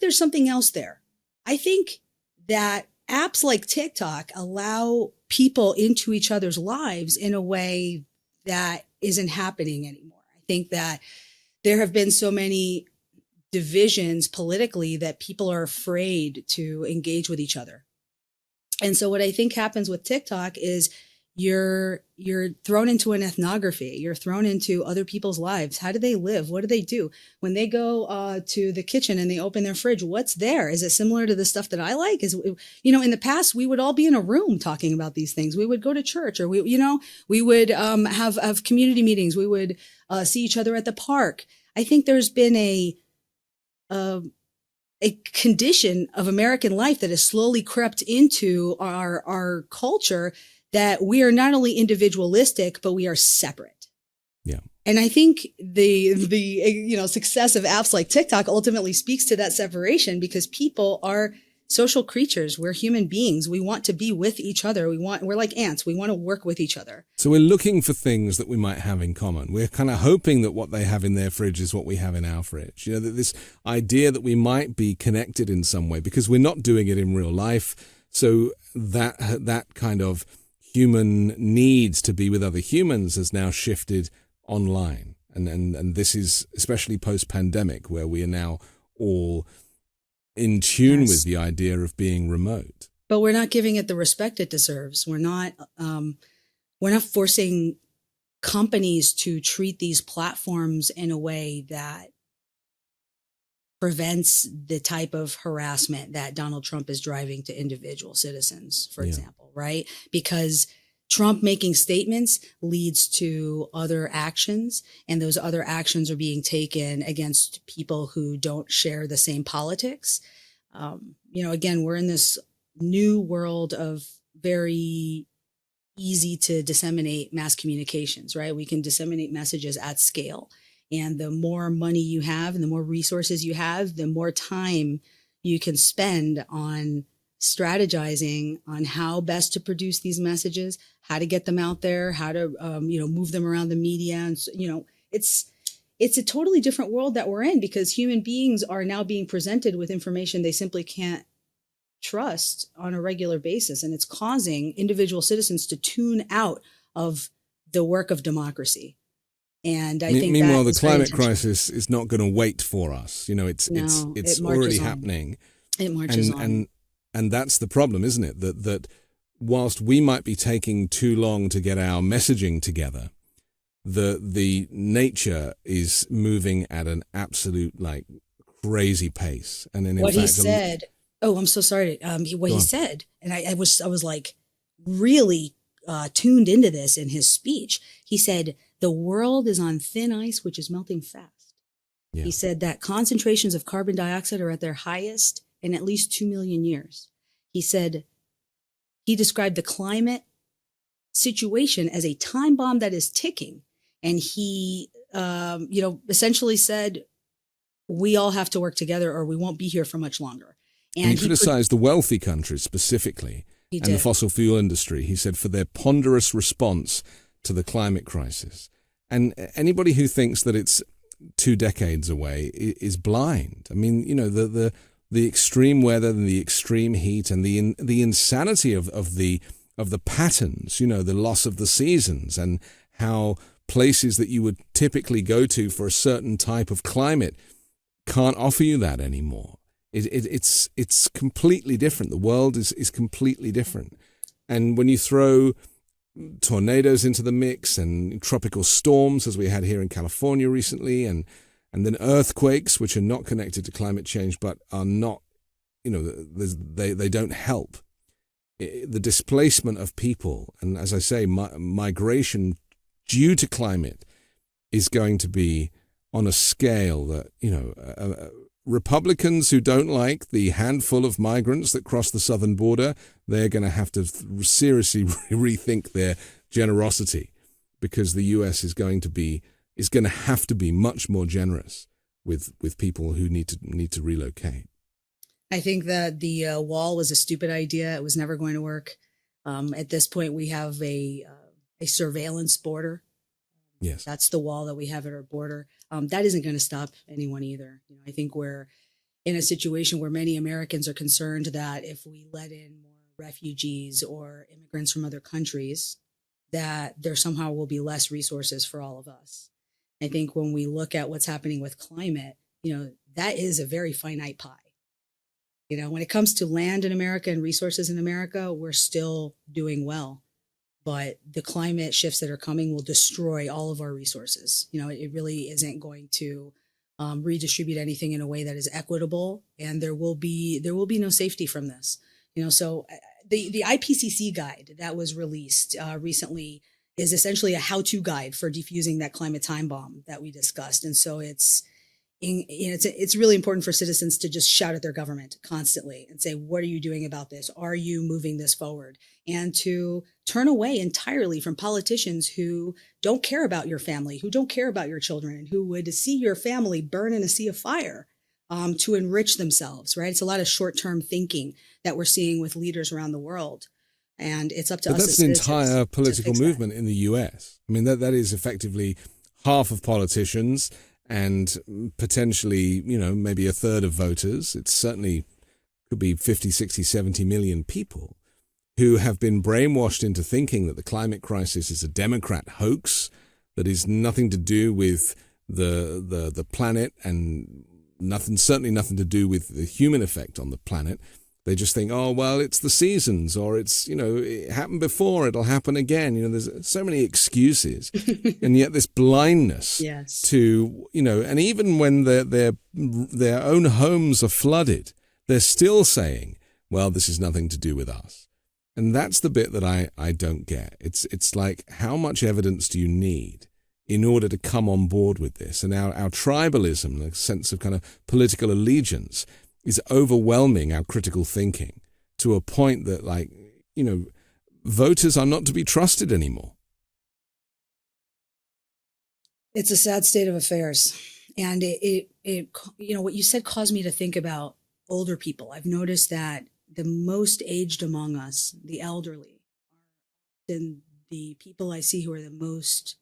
there's something else there. I think that apps like TikTok allow people into each other's lives in a way that isn't happening anymore. I think that there have been so many divisions politically that people are afraid to engage with each other. And so what I think happens with TikTok is you're thrown into an ethnography. You're thrown into other people's lives. How do they live? What do they do? When they go to the kitchen and they open their fridge, what's there? Is it similar to the stuff that I like? In the past, we would all be in a room talking about these things. We would go to church, or we would have community meetings. We would see each other at the park. I think there's been a condition of American life that has slowly crept into our culture, that we are not only individualistic, but we are separate. Yeah. And I think the success of apps like TikTok ultimately speaks to that separation, because people are social creatures. We're human beings. We want to be with each other. We're like ants. We want to work with each other. So we're looking for things that we might have in common. We're kind of hoping that what they have in their fridge is what we have in our fridge. You know, that this idea that we might be connected in some way because we're not doing it in real life. So that kind of human needs to be with other humans has now shifted online. And this is especially post-pandemic, where we are now all in tune with the idea of being remote. But we're not giving it the respect it deserves. We're not forcing companies to treat these platforms in a way that prevents the type of harassment that Donald Trump is driving to individual citizens, for example, right? Because Trump making statements leads to other actions, and those other actions are being taken against people who don't share the same politics. Again, we're in this new world of very easy to disseminate mass communications, right? We can disseminate messages at scale. And the more money you have and the more resources you have, the more time you can spend on strategizing on how best to produce these messages, how to get them out there, how to, move them around the media. And, it's a totally different world that we're in, because human beings are now being presented with information they simply can't trust on a regular basis. And it's causing individual citizens to tune out of the work of democracy. And I think meanwhile, the climate crisis is not going to wait for us. It's it already on. happening. It marches on. And that's the problem, isn't it? That whilst we might be taking too long to get our messaging together, the nature is moving at an absolute crazy pace. And then he said, I'm so sorry. He said, and I was really tuned into this in his speech. He said, the world is on thin ice, which is melting fast. Yeah. He said that concentrations of carbon dioxide are at their highest in at least 2 million years. He said he described the climate situation as a time bomb that is ticking. And he, essentially said, we all have to work together or we won't be here for much longer. And he criticized the wealthy countries specifically and the fossil fuel industry, he said, for their ponderous response to the climate crisis. And anybody who thinks that it's 2 decades away is blind. I mean, the extreme weather and the extreme heat and the insanity of the patterns, the loss of the seasons, and how places that you would typically go to for a certain type of climate can't offer you that anymore. It's completely different. The world is completely different. And when you throw tornadoes into the mix and tropical storms, as we had here in California recently, and then earthquakes, which are not connected to climate change, but are not, they don't help. The displacement of people, and as I say, migration due to climate is going to be on a scale that, Republicans who don't like the handful of migrants that cross the southern border, they're going to have to seriously rethink their generosity, because the U.S. is going to have to be much more generous with people who need to relocate. I think that the wall was a stupid idea. It was never going to work. At this point, we have a surveillance border. Yes, that's the wall that we have at our border. That isn't going to stop anyone either. I think we're in a situation where many Americans are concerned that if we let in more refugees or immigrants from other countries, that there somehow will be less resources for all of us. I think when we look at what's happening with climate, that is a very finite pie. When it comes to land in America and resources in America, we're still doing well. But the climate shifts that are coming will destroy all of our resources. It really isn't going to redistribute anything in a way that is equitable, and there will be no safety from this. So the IPCC guide that was released recently is essentially a how-to guide for defusing that climate time bomb that we discussed. And so it's really important for citizens to just shout at their government constantly and say, what are you doing about this? Are you moving this forward? And to turn away entirely from politicians who don't care about your family, who don't care about your children, and who would see your family burn in a sea of fire to enrich themselves, right? It's a lot of short-term thinking that we're seeing with leaders around the world. And it's up to us But that's as an citizens entire to political fix that. movement in the US. I mean, that is effectively half of politicians and potentially, maybe a third of voters. It certainly could be 50, 60, 70 million people who have been brainwashed into thinking that the climate crisis is a Democrat hoax that is nothing to do with the planet and certainly nothing to do with the human effect on the planet. They just think, oh, well, it's the seasons, or it's, it happened before, it'll happen again. There's so many excuses. And yet this blindness Yes. to, and even when their own homes are flooded, they're still saying, well, this is nothing to do with us. And that's the bit that I don't get. It's like, how much evidence do you need in order to come on board with this? And our tribalism, the sense of kind of political allegiance, is overwhelming our critical thinking to a point that, voters are not to be trusted anymore. It's a sad state of affairs. And it what you said caused me to think about older people. I've noticed that the most aged among us, the elderly, are often the people I see who are the most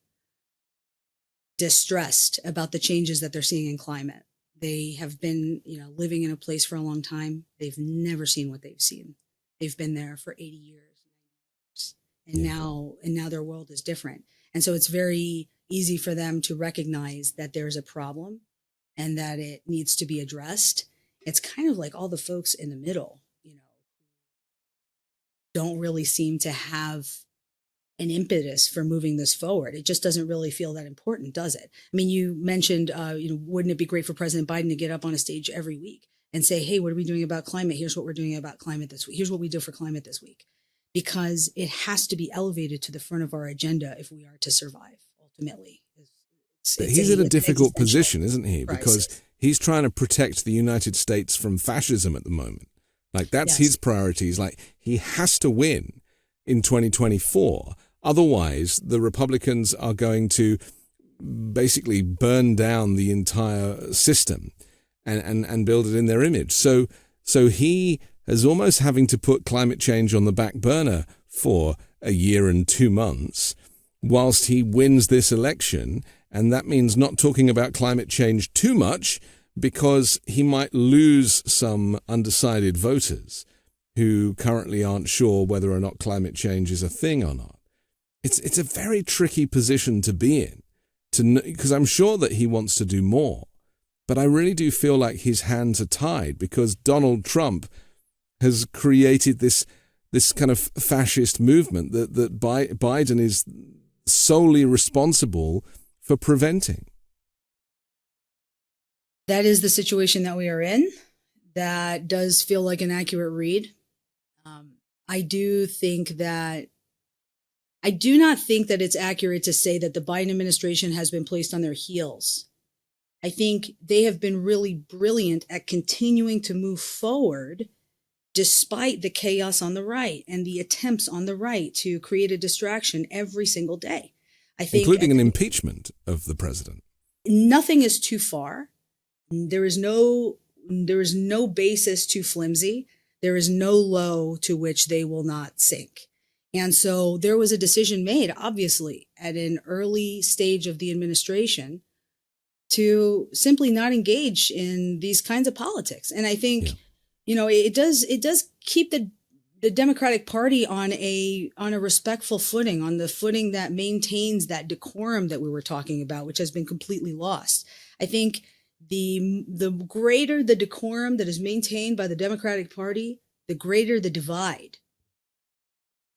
distressed about the changes that they're seeing in climate. They have been, living in a place for a long time. They've never seen what they've seen. They've been there for 80 years. And now their world is different. And so it's very easy for them to recognize that there's a problem and that it needs to be addressed. It's kind of like all the folks in the middle, don't really seem to have an impetus for moving this forward. It just doesn't really feel that important, does it? I mean, you mentioned, wouldn't it be great for President Biden to get up on a stage every week and say, hey, what are we doing about climate? Here's what we're doing about climate this week. Here's what we do for climate this week. Because it has to be elevated to the front of our agenda if we are to survive, ultimately. But he's in a difficult position, isn't he? Because he's trying to protect the United States from fascism at the moment. That's his priorities. He has to win in 2024. Otherwise, the Republicans are going to basically burn down the entire system and build it in their image. So he is almost having to put climate change on the back burner for a year and 2 months whilst he wins this election. And that means not talking about climate change too much because he might lose some undecided voters who currently aren't sure whether or not climate change is a thing or not. It's a very tricky position to be in, because I'm sure that he wants to do more, but I really do feel like his hands are tied because Donald Trump has created this kind of fascist movement that Biden is solely responsible for preventing. That is the situation that we are in. That does feel like an accurate read. I do not think that it's accurate to say that the Biden administration has been placed on their heels. I think they have been really brilliant at continuing to move forward despite the chaos on the right and the attempts on the right to create a distraction every single day. I think, including an impeachment of the president. Nothing is too far. There is no basis too flimsy. There is no low to which they will not sink. And so there was a decision made, obviously, at an early stage of the administration to simply not engage in these kinds of politics. And I think, it does keep the Democratic Party on a respectful footing, on the footing that maintains that decorum that we were talking about, which has been completely lost. I think the greater the decorum that is maintained by the Democratic Party, the greater the divide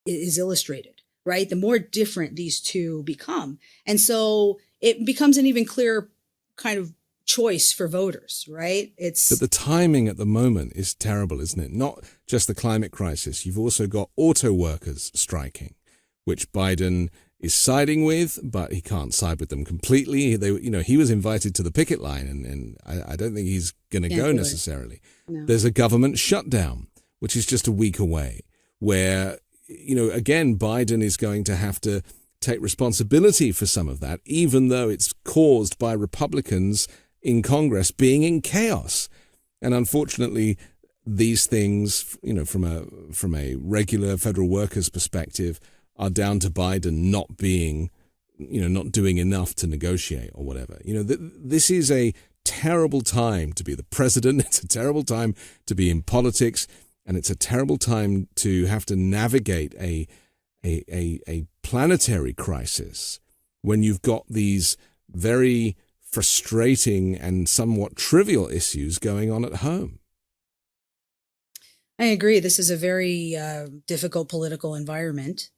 is illustrated, right? The more different these two become. And so it becomes an even clearer kind of choice for voters, right? But the timing at the moment is terrible, isn't it? Not just the climate crisis. You've also got auto workers striking, which Biden is siding with, but he can't side with them completely. He was invited to the picket line, and I don't think he's going to go necessarily. No. There's a government shutdown, which is just a week away, where, again, Biden is going to have to take responsibility for some of that, even though it's caused by Republicans in Congress being in chaos. And unfortunately, these things, from a regular federal worker's perspective, are down to Biden not being, not doing enough to negotiate or whatever. This is a terrible time to be the president. It's a terrible time to be in politics, and it's a terrible time to have to navigate a planetary crisis when you've got these very frustrating and somewhat trivial issues going on at home. I agree. This is a very difficult political environment.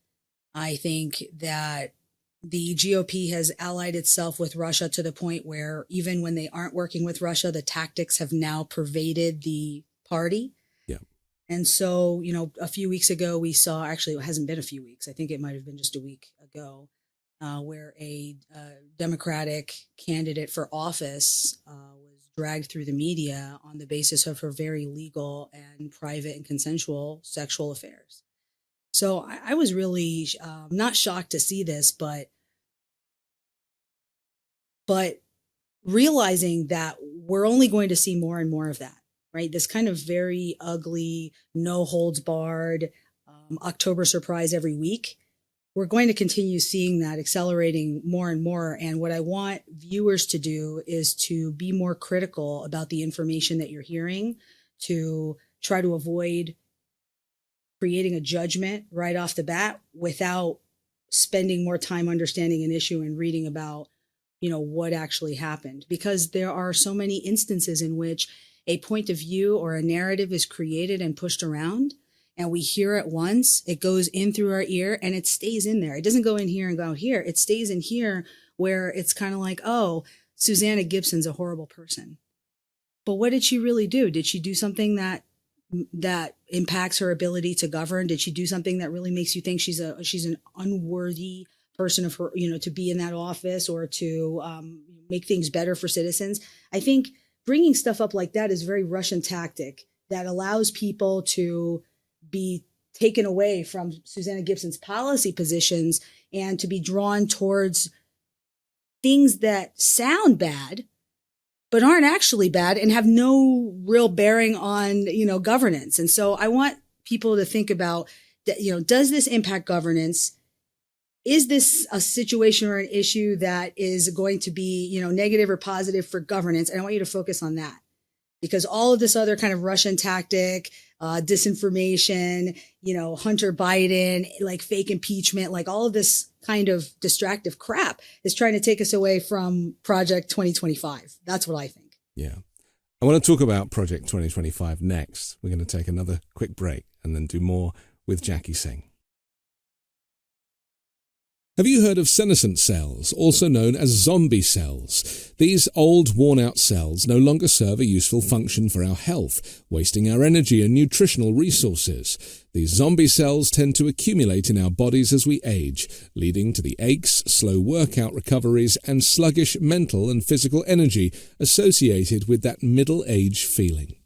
I think that the GOP has allied itself with Russia to the point where even when they aren't working with Russia, the tactics have now pervaded the party. Yeah. And so, a few weeks ago, we saw, actually, it hasn't been a few weeks. I think it might have been just a week ago, where a Democratic candidate for office was dragged through the media on the basis of her very legal and private and consensual sexual affairs. So I was really not shocked to see this, but realizing that we're only going to see more and more of that, right? This kind of very ugly, no holds barred October surprise every week. We're going to continue seeing that accelerating more and more. And what I want viewers to do is to be more critical about the information that you're hearing, to try to avoid creating a judgment right off the bat without spending more time understanding an issue and reading about, what actually happened. Because there are so many instances in which a point of view or a narrative is created and pushed around, and we hear it once, it goes in through our ear, and it stays in there. It doesn't go in here and go here. It stays in here, where it's kind of like, oh, Susanna Gibson's a horrible person. But what did she really do? Did she do something that impacts her ability to govern? Did she do something that really makes you think she's an unworthy person of her, to be in that office or to make things better for citizens? I think bringing stuff up like that is a very Russian tactic that allows people to be taken away from Susanna Gibson's policy positions and to be drawn towards things that sound bad but aren't actually bad and have no real bearing on, governance. And so I want people to think about that, does this impact governance? Is this a situation or an issue that is going to be, negative or positive for governance? And I want you to focus on that, because all of this other kind of Russian tactic, disinformation, Hunter Biden, like fake impeachment, like all of this kind of distractive crap is trying to take us away from Project 2025. That's what I think. Yeah. I want to talk about Project 2025 next. We're going to take another quick break and then do more with Jackie Singh. Have you heard of senescent cells, also known as zombie cells? These old, worn-out cells no longer serve a useful function for our health, wasting our energy and nutritional resources. These zombie cells tend to accumulate in our bodies as we age, leading to the aches, slow workout recoveries, and sluggish mental and physical energy associated with that middle-age feeling.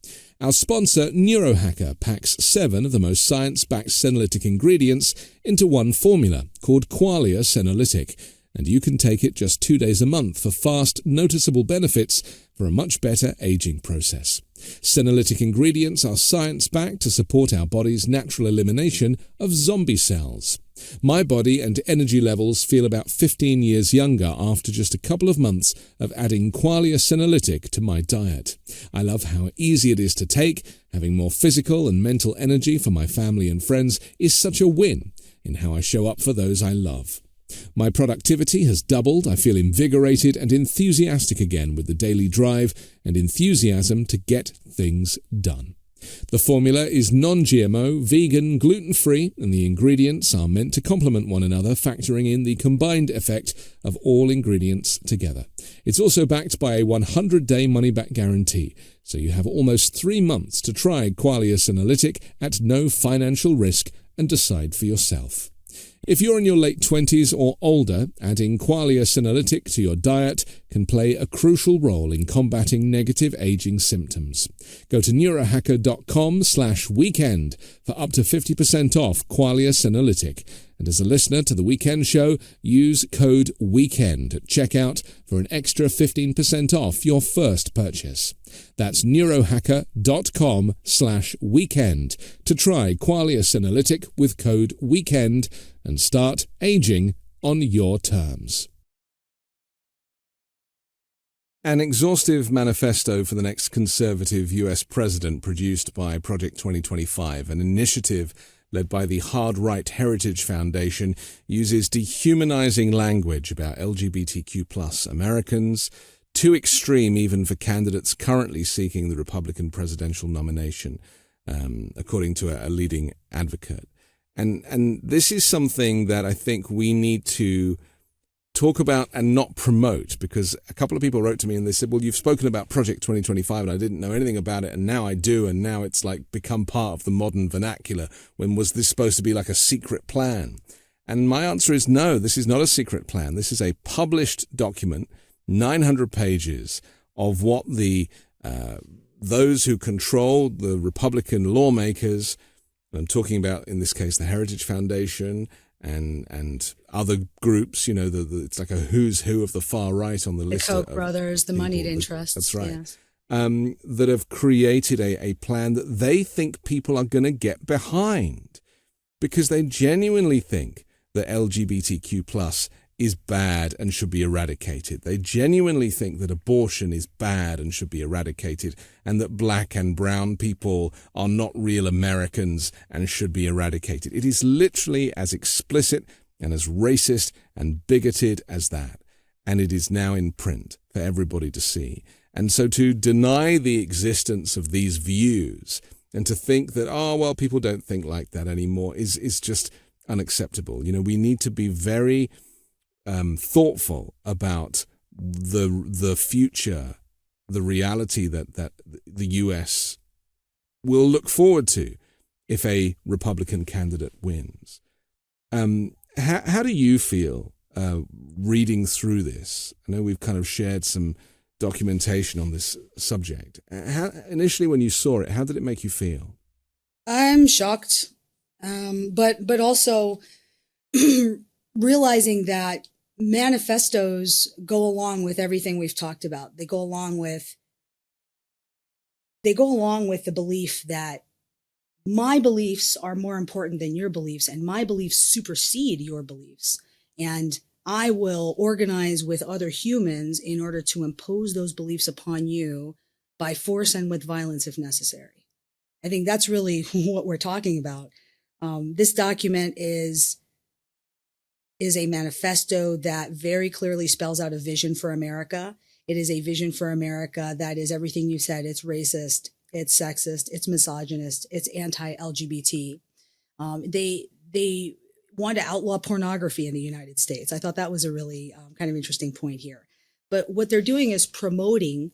Our sponsor, Neurohacker, packs 7 of the most science-backed senolytic ingredients into one formula called Qualia Senolytic, and you can take it just 2 days a month for fast, noticeable benefits for a much better aging process. Senolytic ingredients are science-backed to support our body's natural elimination of zombie cells. My body and energy levels feel about 15 years younger after just a couple of months of adding Qualia Senolytic to my diet. I love how easy it is to take. Having more physical and mental energy for my family and friends is such a win in how I show up for those I love. My productivity has doubled. I feel invigorated and enthusiastic again with the daily drive and enthusiasm to get things done. The formula is non-GMO, vegan, gluten-free, and the ingredients are meant to complement one another, factoring in the combined effect of all ingredients together. It's also backed by a 100-day money-back guarantee, so you have almost 3 months to try Qualia Senolytic at no financial risk and decide for yourself. If you're in your late 20s or older, adding Qualia Senolytic to your diet can play a crucial role in combating negative aging symptoms. Go to neurohacker.com/weekend for up to 50% off Qualia Senolytic. And as a listener to The Weekend Show, use code WEEKEND at checkout for an extra 15% off your first purchase. That's neurohacker.com/weekend to try Qualia Senolytic with code WEEKEND and start aging on your terms. An exhaustive manifesto for the next conservative US president produced by Project 2025, an initiative led by the Hard Right Heritage Foundation, uses dehumanizing language about LGBTQ+ Americans, too extreme even for candidates currently seeking the Republican presidential nomination, according to a leading advocate. And this is something that I think we need to talk about and not promote, because a couple of people wrote to me and they said, well, you've spoken about Project 2025 and I didn't know anything about it, and now I do, and now it's like become part of the modern vernacular. When was this supposed to be like a secret plan? And my answer is no, this is not a secret plan. This is a published document, 900 pages of what the those who control the Republican lawmakers, I'm talking about in this case the Heritage Foundation and other groups, you know, it's like a who's who of the far right on the list. The Koch brothers, the moneyed interests. That's right. Yes. That have created a plan that they think people are going to get behind, because they genuinely think that LGBTQ+ is bad and should be eradicated. They genuinely think that abortion is bad and should be eradicated, and that black and brown people are not real Americans and should be eradicated. It is literally as explicit and as racist and bigoted as that. And it is now in print for everybody to see. And so to deny the existence of these views and to think that, oh, well, people don't think like that anymore is just unacceptable. You know, we need to be very thoughtful about the future, the reality that the US will look forward to if a Republican candidate wins. How do you feel reading through this? I know we've kind of shared some documentation on this subject. Initially, when you saw it, how did it make you feel? I'm shocked, but also realizing that manifestos go along with everything we've talked about. They go along with the belief that my beliefs are more important than your beliefs, and my beliefs supersede your beliefs. And I will organize with other humans in order to impose those beliefs upon you by force and with violence if necessary. I think that's really what we're talking about. This document is a manifesto that very clearly spells out a vision for America. It is a vision for America that is everything you said. It's racist, it's sexist, it's misogynist, it's anti-LGBT. They want to outlaw pornography in the United States. I thought that was a really kind of interesting point here. But what they're doing is promoting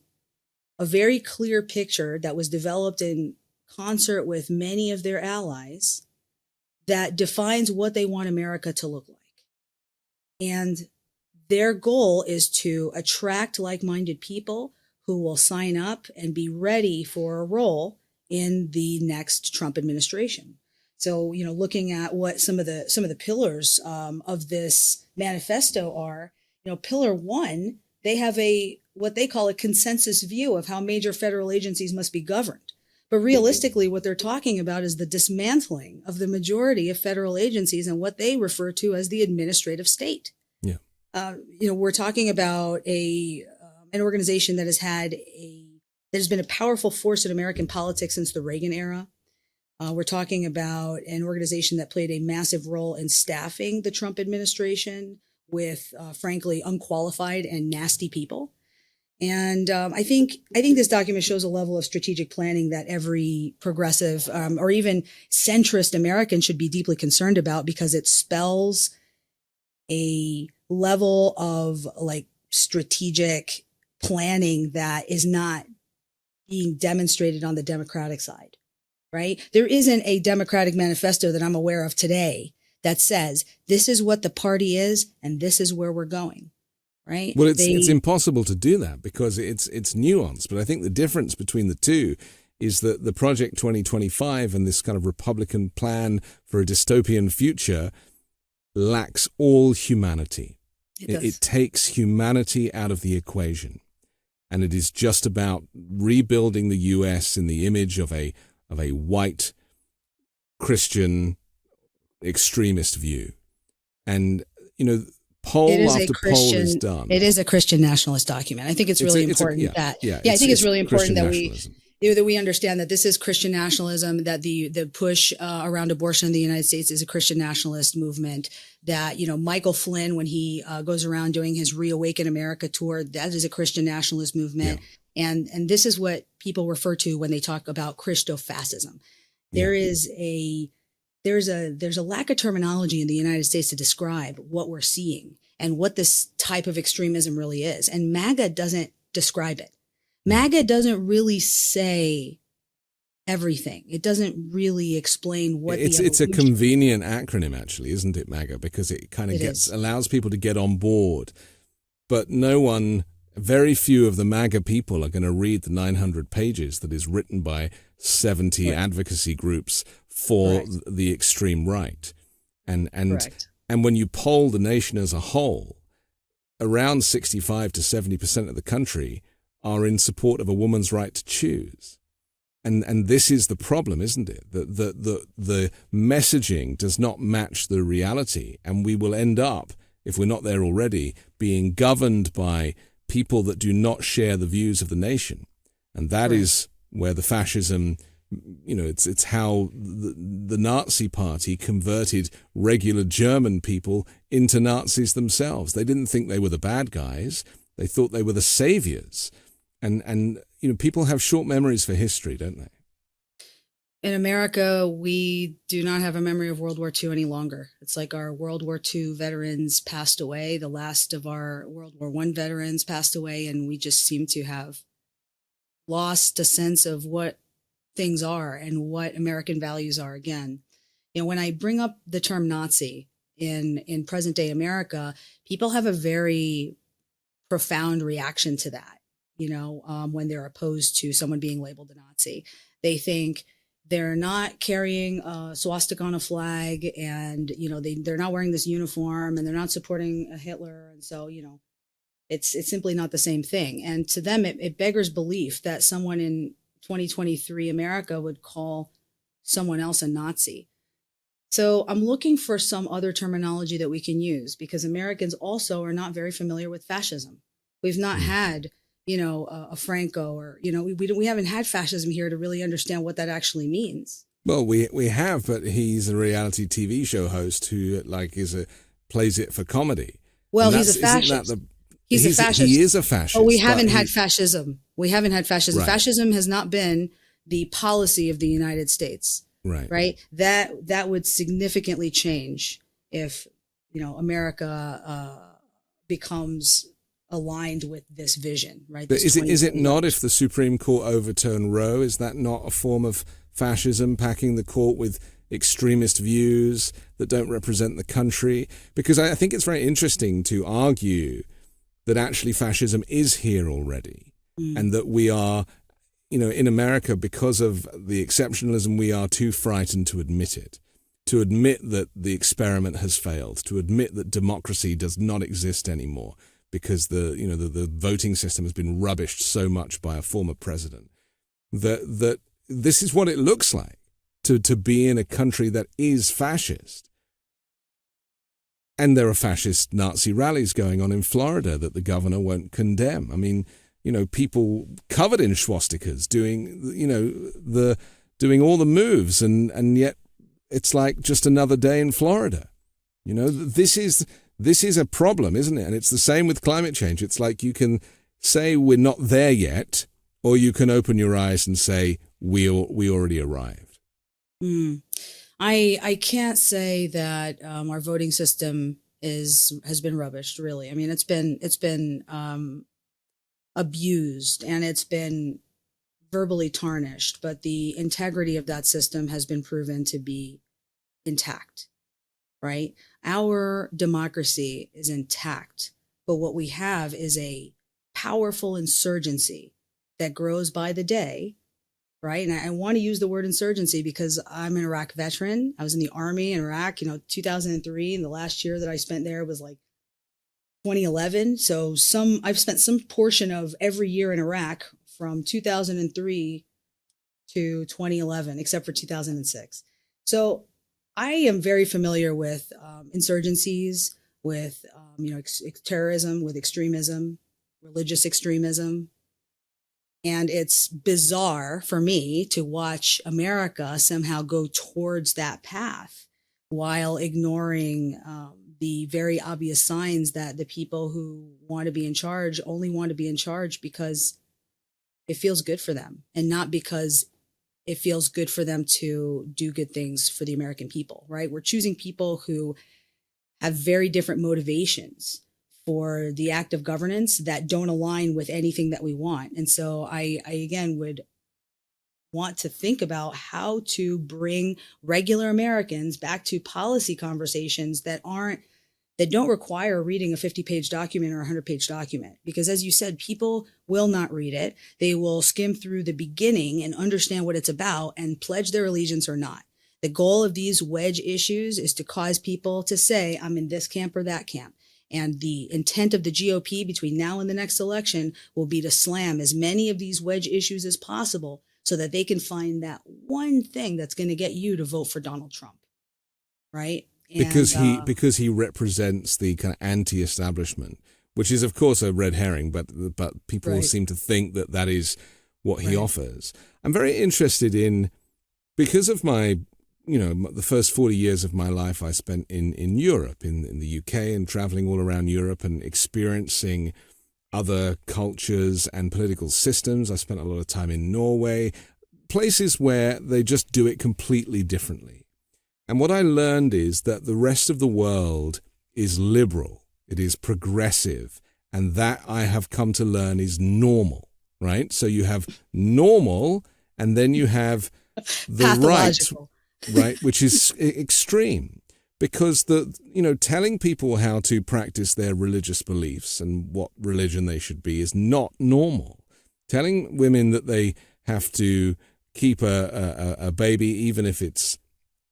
a very clear picture that was developed in concert with many of their allies that defines what they want America to look like. And their goal is to attract like-minded people who will sign up and be ready for a role in the next Trump administration. So, you know, looking at what some of the pillars of this manifesto are, you know, pillar one, they have what they call a consensus view of how major federal agencies must be governed. But realistically, what they're talking about is the dismantling of the majority of federal agencies and what they refer to as the administrative state. Yeah. You know, we're talking about an organization that has been a powerful force in American politics since the Reagan era. We're talking about an organization that played a massive role in staffing the Trump administration with, frankly, unqualified and nasty people. And I think this document shows a level of strategic planning that every progressive or even centrist American should be deeply concerned about, because it spells a level of like strategic planning that is not being demonstrated on the Democratic side, right? There isn't a Democratic manifesto that I'm aware of today that says this is what the party is and this is where we're going. right? Well, it's impossible to do that because it's nuanced. But I think the difference between the two is that the Project 2025 and this kind of Republican plan for a dystopian future lacks all humanity. It takes humanity out of the equation. And it is just about rebuilding the U.S. in the image of a white Christian extremist view. And, poll after poll is done. It is a Christian nationalist document. I think it's really important that we understand that this is Christian nationalism, that the push around abortion in the United States is a Christian nationalist movement, that, Michael Flynn, when he goes around doing his Reawaken America tour, that is a Christian nationalist movement. Yeah. And this is what people refer to when they talk about Christofascism. There's a lack of terminology in the United States to describe what we're seeing and what this type of extremism really is. And MAGA doesn't describe it. MAGA doesn't really say everything. It doesn't really explain what it's a convenient acronym, actually, isn't it, MAGA? Because it kind of allows people to get on board. But very few of the MAGA people are going to read the 900 pages that is written by 70 advocacy groups for the extreme right. And when you poll the nation as a whole, around 65 to 70% of the country are in support of a woman's right to choose. And this is the problem, isn't it? The messaging does not match the reality, and we will end up, if we're not there already, being governed by people that do not share the views of the nation. And that is where the fascism, it's how the Nazi party converted regular German people into Nazis themselves. They didn't think they were the bad guys. They thought they were the saviors. And people have short memories for history, don't they? In America, we do not have a memory of World War II any longer. It's like our World War II veterans passed away. The last of our World War I veterans passed away, and we just seem to have lost a sense of what things are and what American values are again. When I bring up the term Nazi in present day America, people have a very profound reaction to that. When they're opposed to someone being labeled a Nazi, they think they're not carrying a swastika on a flag, and they're not wearing this uniform, and they're not supporting Hitler, and so it's simply not the same thing. And to them, it beggars belief that someone in 2023 America would call someone else a Nazi. So I'm looking for some other terminology that we can use, because Americans also are not very familiar with fascism. We've not had a Franco, or, we haven't had fascism here to really understand what that actually means. Well, we have, but he's a reality TV show host who plays it for comedy. Well, he's a fascist. He's a fascist. He is a fascist. Oh, we haven't had fascism. We haven't had fascism. Right. Fascism has not been the policy of the United States. Right. That would significantly change if, America becomes aligned with this vision, right? But is it not, if the Supreme Court overturned Roe, is that not a form of fascism, packing the court with extremist views that don't represent the country? Because I think it's very interesting to argue that actually fascism is here already, and that we are, in America, because of the exceptionalism, we are too frightened to admit it, to admit that the experiment has failed, to admit that democracy does not exist anymore, because the voting system has been rubbished so much by a former president, that this is what it looks like to be in a country that is fascist. And there are fascist Nazi rallies going on in Florida that the governor won't condemn. I mean, people covered in swastikas doing all the moves, and yet it's like just another day in Florida. This is a problem, isn't it? And it's the same with climate change. It's like you can say we're not there yet, or you can open your eyes and say we already arrived. I can't say that our voting system has been rubbished, really. I mean, it's been abused, and it's been verbally tarnished, but the integrity of that system has been proven to be intact. Right? Our democracy is intact But what we have is a powerful insurgency that grows by the day, right? And I want to use the word insurgency because I'm an Iraq veteran. I was in the army in Iraq, 2003. And the last year that I spent there was like 2011. So I've spent some portion of every year in Iraq from 2003 to 2011, except for 2006. So I am very familiar with insurgencies, with terrorism, with extremism, religious extremism. And it's bizarre for me to watch America somehow go towards that path while ignoring the very obvious signs that the people who want to be in charge only want to be in charge because it feels good for them and not because it feels good for them to do good things for the American people, right? We're choosing people who have very different motivations for the act of governance that don't align with anything that we want. And so I again would want to think about how to bring regular Americans back to policy conversations that don't require reading a 50-page document or a 100-page document. Because as you said, people will not read it. They will skim through the beginning and understand what it's about and pledge their allegiance or not. The goal of these wedge issues is to cause people to say, I'm in this camp or that camp. And the intent of the GOP between now and the next election will be to slam as many of these wedge issues as possible so that they can find that one thing that's going to get you to vote for Donald Trump, right? Because he represents the kind of anti-establishment, which is of course a red herring, but people right. seem to think that is what he offers. I'm very interested in, because of my, the first 40 years of my life I spent in Europe, in the UK, and traveling all around Europe and experiencing other cultures and political systems. I spent a lot of time in Norway, places where they just do it completely differently. And what I learned is that the rest of the world is liberal, it is progressive, and that I have come to learn is normal, right? So you have normal, and then you have the right, which is extreme. Because telling people how to practice their religious beliefs and what religion they should be is not normal. Telling women that they have to keep a baby, even if it's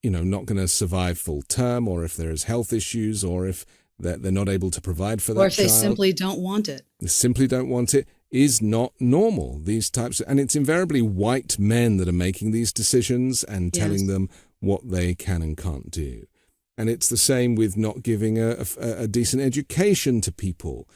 not going to survive full term, or if there is health issues, or if they're not able to provide for that child. Or if they simply don't want it. They simply don't want it, is not normal. And it's invariably white men that are making these decisions and telling them what they can and can't do. And it's the same with not giving a decent education to people.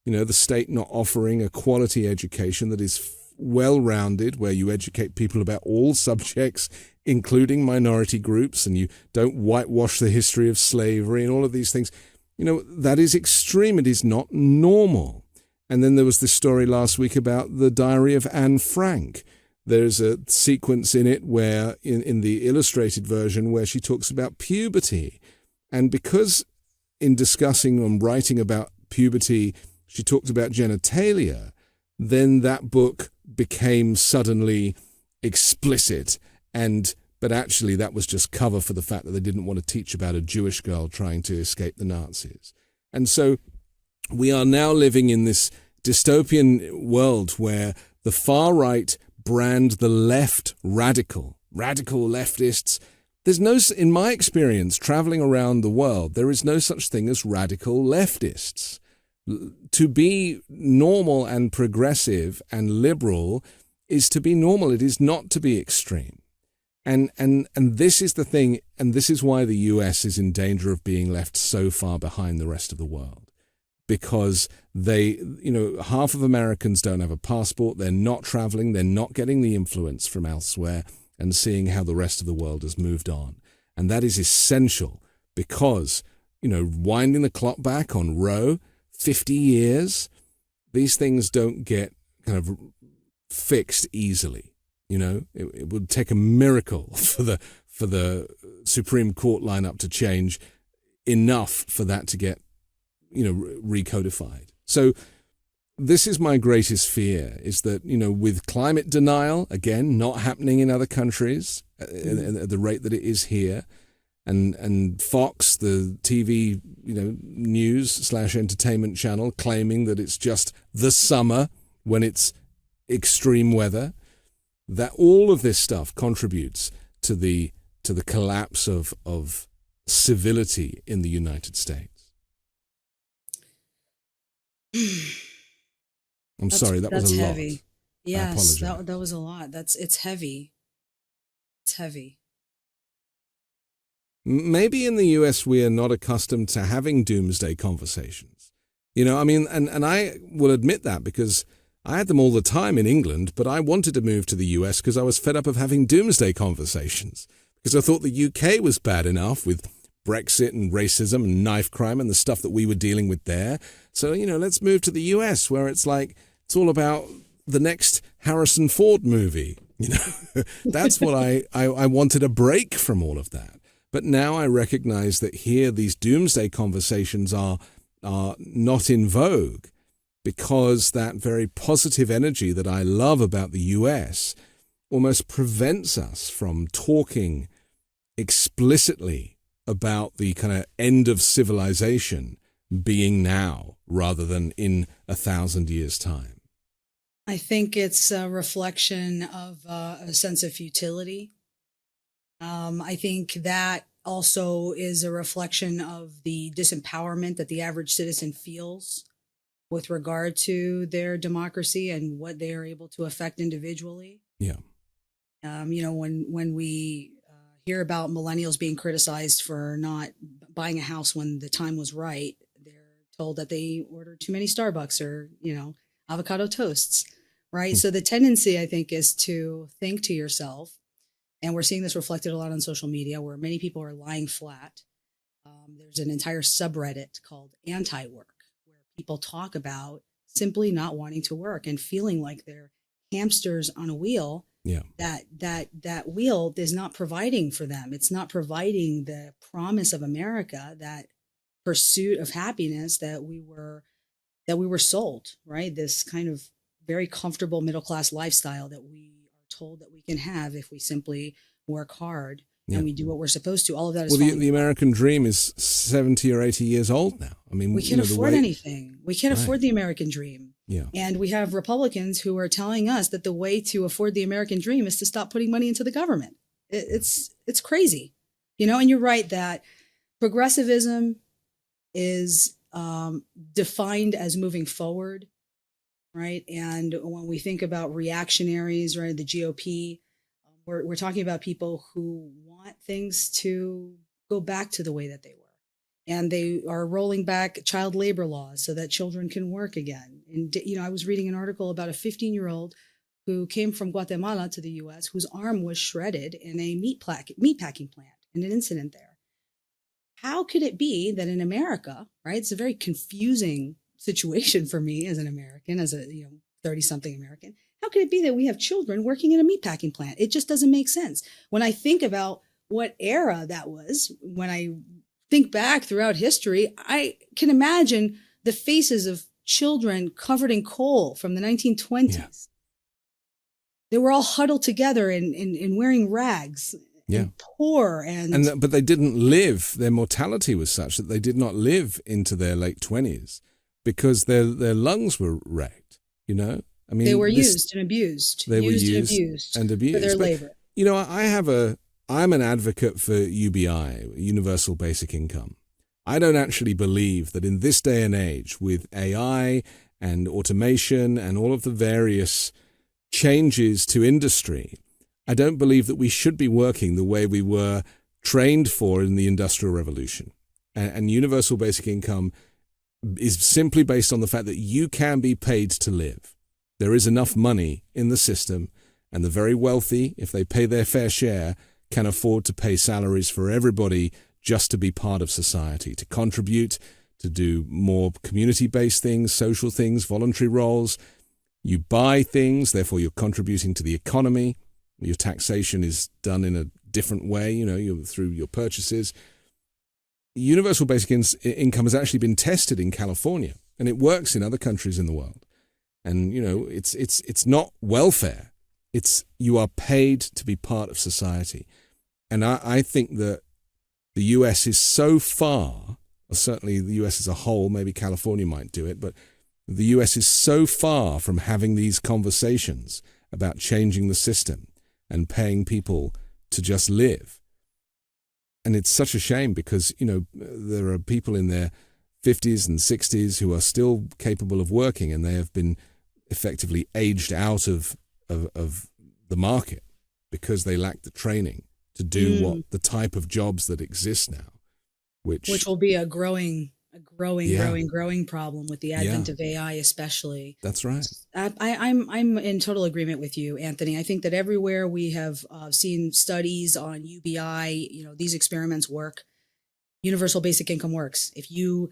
The state not offering a quality education that is well-rounded, where you educate people about all subjects, including minority groups, and you don't whitewash the history of slavery and all of these things. That is extreme. It is not normal. And then there was this story last week about the Diary of Anne Frank. There's a sequence in it where, in the illustrated version, where she talks about puberty. And because in discussing and writing about puberty, she talked about genitalia, then that book became suddenly explicit. But actually that was just cover for the fact that they didn't want to teach about a Jewish girl trying to escape the Nazis. And so we are now living in this dystopian world where the far right brand the left radical leftists. There's no, in my experience, traveling around the world, there is no such thing as radical leftists. To be normal and progressive and liberal is to be normal. It is not to be extreme. And this is the thing, and this is why the US is in danger of being left so far behind the rest of the world. Because half of Americans don't have a passport, they're not traveling, they're not getting the influence from elsewhere, and seeing how the rest of the world has moved on. And that is essential because, winding the clock back on Roe, 50 years, these things don't get kind of fixed easily. It would take a miracle for the Supreme Court lineup to change enough for that to get, recodified. So this is my greatest fear, is that, with climate denial, again, not happening in other countries at the rate that it is here, and Fox, the TV, news / entertainment channel, claiming that it's just the summer when it's extreme weather. That all of this stuff contributes to the collapse of civility in the United States. I'm sorry, that was a lot. Heavy. Yes, that was a lot. It's heavy. It's heavy. Maybe in the US we are not accustomed to having doomsday conversations. And I will admit that because I had them all the time in England, but I wanted to move to the US because I was fed up of having doomsday conversations, because I thought the UK was bad enough with Brexit and racism and knife crime and the stuff that we were dealing with there. So, let's move to the US where it's like, it's all about the next Harrison Ford movie. That's what I wanted, a break from all of that. But now I recognize that here these doomsday conversations are not in vogue, because that very positive energy that I love about the US almost prevents us from talking explicitly about the kind of end of civilization being now rather than in 1,000 years' time. I think it's a reflection of a sense of futility. I think that also is a reflection of the disempowerment that the average citizen feels with regard to their democracy and what they are able to affect individually. Yeah. When we hear about millennials being criticized for not buying a house when the time was right, they're told that they ordered too many Starbucks or, avocado toasts, right? So the tendency, I think, is to think to yourself, and we're seeing this reflected a lot on social media where many people are lying flat. There's an entire subreddit called anti-work, where people talk about simply not wanting to work and feeling like they're hamsters on a wheel. Yeah. That wheel is not providing for them. It's not providing the promise of America, that pursuit of happiness that we were sold, right? This kind of very comfortable middle-class lifestyle that we are told that we can have if we simply work hard and we do what we're supposed to. All of that is the American dream is 70 or 80 years old now. I mean, we can't afford anything. We can't afford the American dream. Yeah. And we have Republicans who are telling us that the way to afford the American dream is to stop putting money into the government. It's crazy, and you're right that progressivism is defined as moving forward, right? And when we think about reactionaries, right, the GOP, we're talking about people who want things to go back to the way that they were. And they are rolling back child labor laws so that children can work again. And, I was reading an article about a 15-year-old who came from Guatemala to the U.S., whose arm was shredded in a meatpacking plant in an incident there. How could it be that in America, right, it's a very confusing situation for me as an American, as a 30-something American. How could it be that we have children working in a meatpacking plant? It just doesn't make sense. When I think about what era that was, when I think back throughout history, I can imagine the faces of children covered in coal from the 1920s. Yeah. They were all huddled together in wearing rags. Yeah. And poor but they didn't live. Their mortality was such that they did not live into their late 20s because their lungs were wrecked. I mean, they were used and abused. They were used and abused for their labor. I'm an advocate for UBI, Universal Basic Income. I don't actually believe that in this day and age, with AI and automation and all of the various changes to industry, I don't believe that we should be working the way we were trained for in the Industrial Revolution. And Universal Basic Income is simply based on the fact that you can be paid to live. There is enough money in the system, and the very wealthy, if they pay their fair share, can afford to pay salaries for everybody just to be part of society, to contribute, to do more community-based things, social things, voluntary roles. You buy things, therefore you're contributing to the economy. Your taxation is done in a different way, through your purchases. Universal basic income has actually been tested in California, and it works in other countries in the world. And, it's not welfare. It's you are paid to be part of society. And I think that the US is so far, or certainly the US as a whole, maybe California might do it, but the US is so far from having these conversations about changing the system and paying people to just live. And it's such a shame because, there are people in their 50s and 60s who are still capable of working, and they have been effectively aged out of the market because they lack the training to do what the type of jobs that exist now, which will be a growing problem with the advent of AI, especially. That's right. I'm in total agreement with you, Anthony. I think that everywhere we have seen studies on UBI, these experiments work. Universal basic income works. If you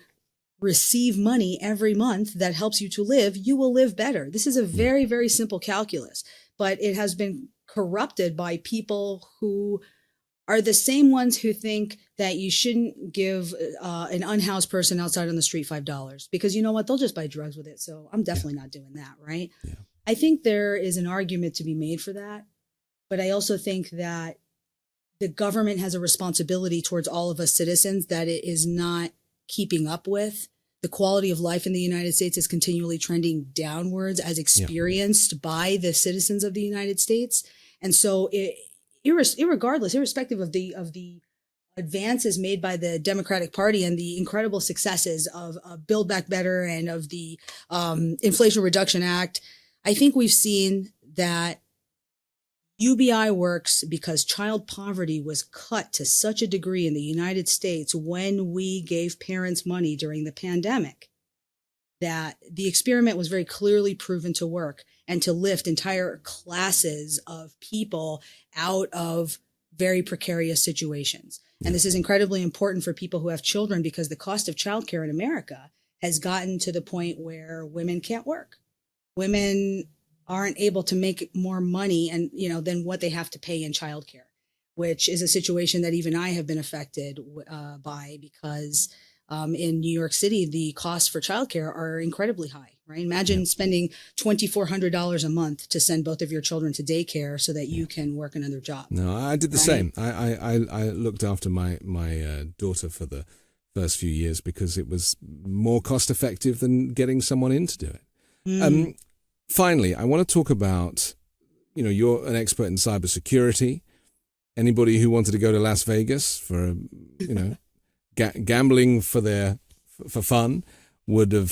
receive money every month that helps you to live, you will live better. This is a very, very simple calculus, but it has been corrupted by people who are the same ones who think that you shouldn't give an unhoused person outside on the street $5 because you know what? They'll just buy drugs with it. So I'm definitely not doing that, right? Yeah. I think there is an argument to be made for that, but I also think that the government has a responsibility towards all of us citizens that it is not keeping up with. The quality of life in the United States is continually trending downwards as experienced by the citizens of the United States. And so irrespective of the advances made by the Democratic Party and the incredible successes of Build Back Better and of the Inflation Reduction Act, I think we've seen that UBI works because child poverty was cut to such a degree in the United States when we gave parents money during the pandemic that the experiment was very clearly proven to work and to lift entire classes of people out of very precarious situations. And this is incredibly important for people who have children because the cost of childcare in America has gotten to the point where women can't work. Women aren't able to make more money and than what they have to pay in childcare, which is a situation that even I have been affected by because in New York City, the costs for childcare are incredibly high, right? Imagine spending $2,400 a month to send both of your children to daycare so that you can work another job. No, I did the same. I looked after my daughter for the first few years because it was more cost effective than getting someone in to do it. Finally, I want to talk about, you're an expert in cybersecurity. Anybody who wanted to go to Las Vegas for, gambling for fun would have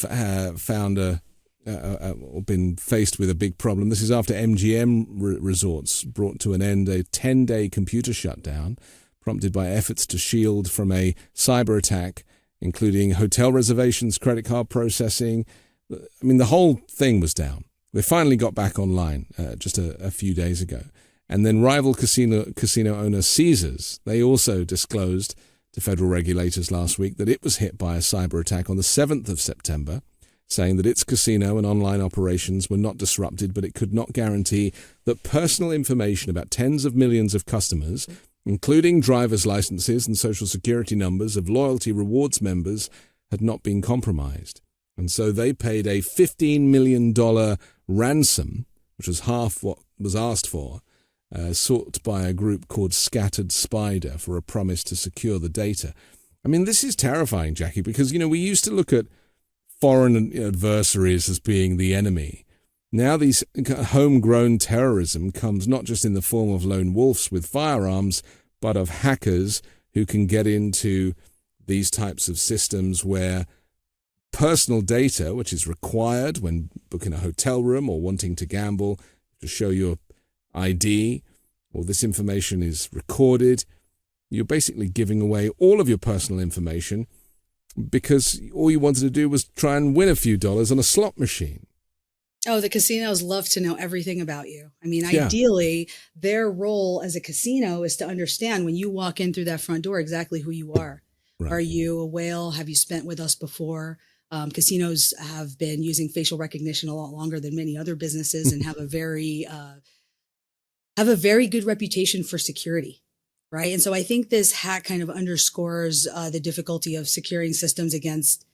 found or been faced with a big problem. This is after MGM resorts brought to an end a 10-day computer shutdown prompted by efforts to shield from a cyber attack, including hotel reservations, credit card processing. I mean, the whole thing was down. We finally got back online just a few days ago. And then rival casino owner Caesars, they also disclosed to federal regulators last week that it was hit by a cyber attack on the 7th of September, saying that its casino and online operations were not disrupted, but it could not guarantee that personal information about tens of millions of customers, including driver's licenses and social security numbers of loyalty rewards members, had not been compromised. And so they paid a $15 million ransom, which was half what was asked for, sought by a group called Scattered Spider for a promise to secure the data. I mean, this is terrifying, Jackie, because, we used to look at foreign adversaries as being the enemy. Now these homegrown terrorism comes not just in the form of lone wolves with firearms, but of hackers who can get into these types of systems where personal data, which is required when booking a hotel room or wanting to gamble, to show your ID, or this information is recorded. You're basically giving away all of your personal information because all you wanted to do was try and win a few dollars on a slot machine. Oh, the casinos love to know everything about you. I mean, ideally, their role as a casino is to understand when you walk in through that front door exactly who you are. Right. Are you a whale? Have you spent with us before? Casinos have been using facial recognition a lot longer than many other businesses and have a very good reputation for security, right? And so I think this hack kind of underscores the difficulty of securing systems against,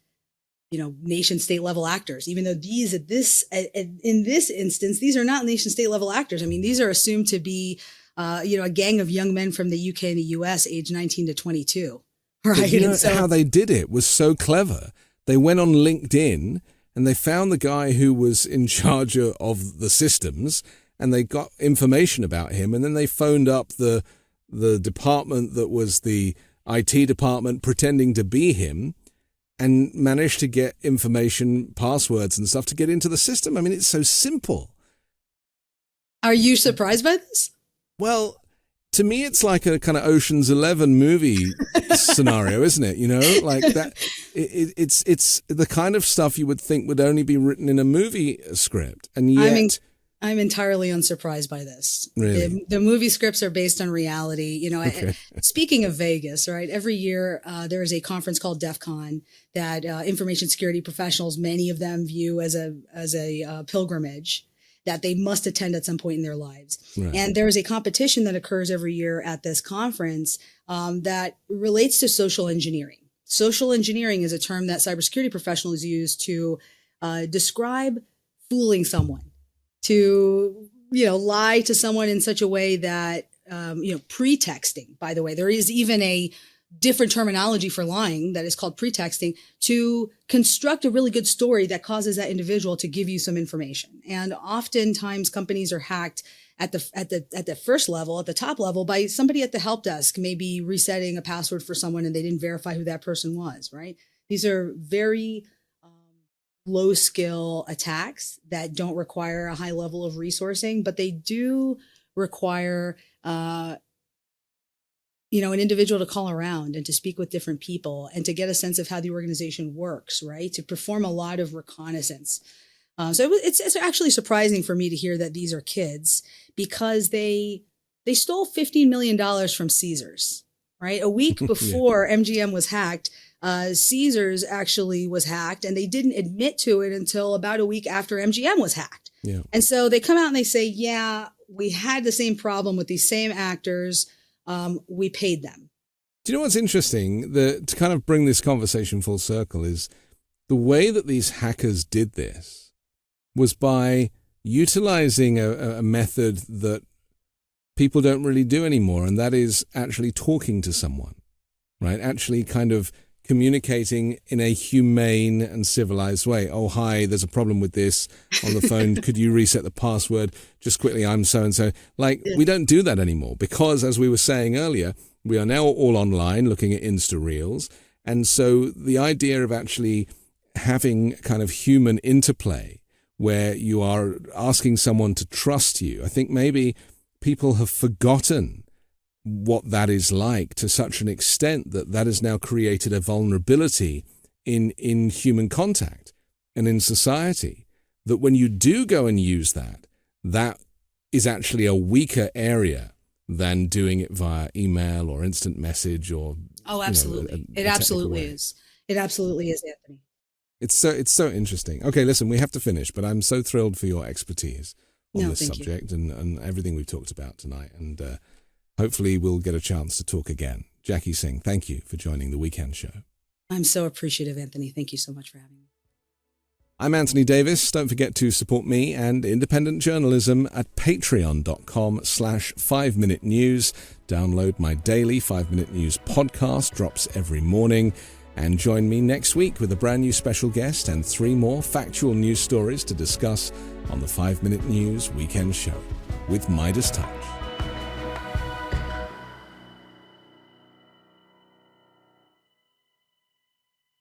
nation state level actors. Even though in this instance, these are not nation state level actors. I mean, these are assumed to be, a gang of young men from the UK and the US, aged 19 to 22. Right. But you know, And so, how they did it was so clever. They went on LinkedIn and they found the guy who was in charge of the systems, and they got information about him, and then they phoned up the department that was the IT department pretending to be him, and managed to get information, passwords and stuff to get into the system. I mean, it's so simple. are you surprised by this? Well, to me, it's like a kind of Ocean's 11 movie scenario, isn't it? You know, like that. It's the kind of stuff you would think would only be written in a movie script, and yet I'm entirely unsurprised by this. Really? The movie scripts are based on reality. You know, Okay. speaking of Vegas, right? Every year there is a conference called DEF CON that information security professionals, many of them view as a pilgrimage that they must attend at some point in their lives. Right. And there is a competition that occurs every year at this conference that relates to social engineering. Social engineering is a term that cybersecurity professionals use to describe fooling someone, to, lie to someone in such a way that, pretexting, by the way, there is even a different terminology for lying that is called pretexting, to construct a really good story that causes that individual to give you some information. And oftentimes companies are hacked at the first level, at the top level, by somebody at the help desk, maybe resetting a password for someone and they didn't verify who that person was, right? These are very low skill attacks that don't require a high level of resourcing, but they do require an individual to call around and to speak with different people and to get a sense of how the organization works, right? To perform a lot of reconnaissance. So it's actually surprising for me to hear that these are kids, because they stole $15 million from Caesars, right? A week before MGM was hacked, Caesars actually was hacked, and they didn't admit to it until about a week after MGM was hacked. Yeah. And so they come out and they say, yeah, we had the same problem with these same actors. We paid them. Do you know what's interesting? To kind of bring this conversation full circle is the way that these hackers did this was by utilizing a method that people don't really do anymore, and that is actually talking to someone, right? Actually kind of communicating in a humane and civilized way. Oh, hi, there's a problem with this on the phone. Could you reset the password? Just quickly, I'm so-and-so. We don't do that anymore because, as we were saying earlier, we are now all online looking at Insta Reels. And so the idea of actually having kind of human interplay where you are asking someone to trust you, I think maybe people have forgotten what that is like to such an extent that has now created a vulnerability in human contact and in society, that when you do go and use that is actually a weaker area than doing it via email or instant message or absolutely. It absolutely is. It absolutely is, Anthony. It's so interesting. Okay, listen, we have to finish, but I'm so thrilled for your expertise on this subject and everything we've talked about tonight. And hopefully we'll get a chance to talk again. Jackie Singh, thank you for joining the Weekend Show. I'm so appreciative, Anthony. Thank you so much for having me. I'm Anthony Davis. Don't forget to support me and independent journalism at patreon.com/5minute news. Download my daily 5-Minute News podcast, drops every morning. And join me next week with a brand new special guest and 3 more factual news stories to discuss on the 5-Minute News Weekend Show with Midas Touch.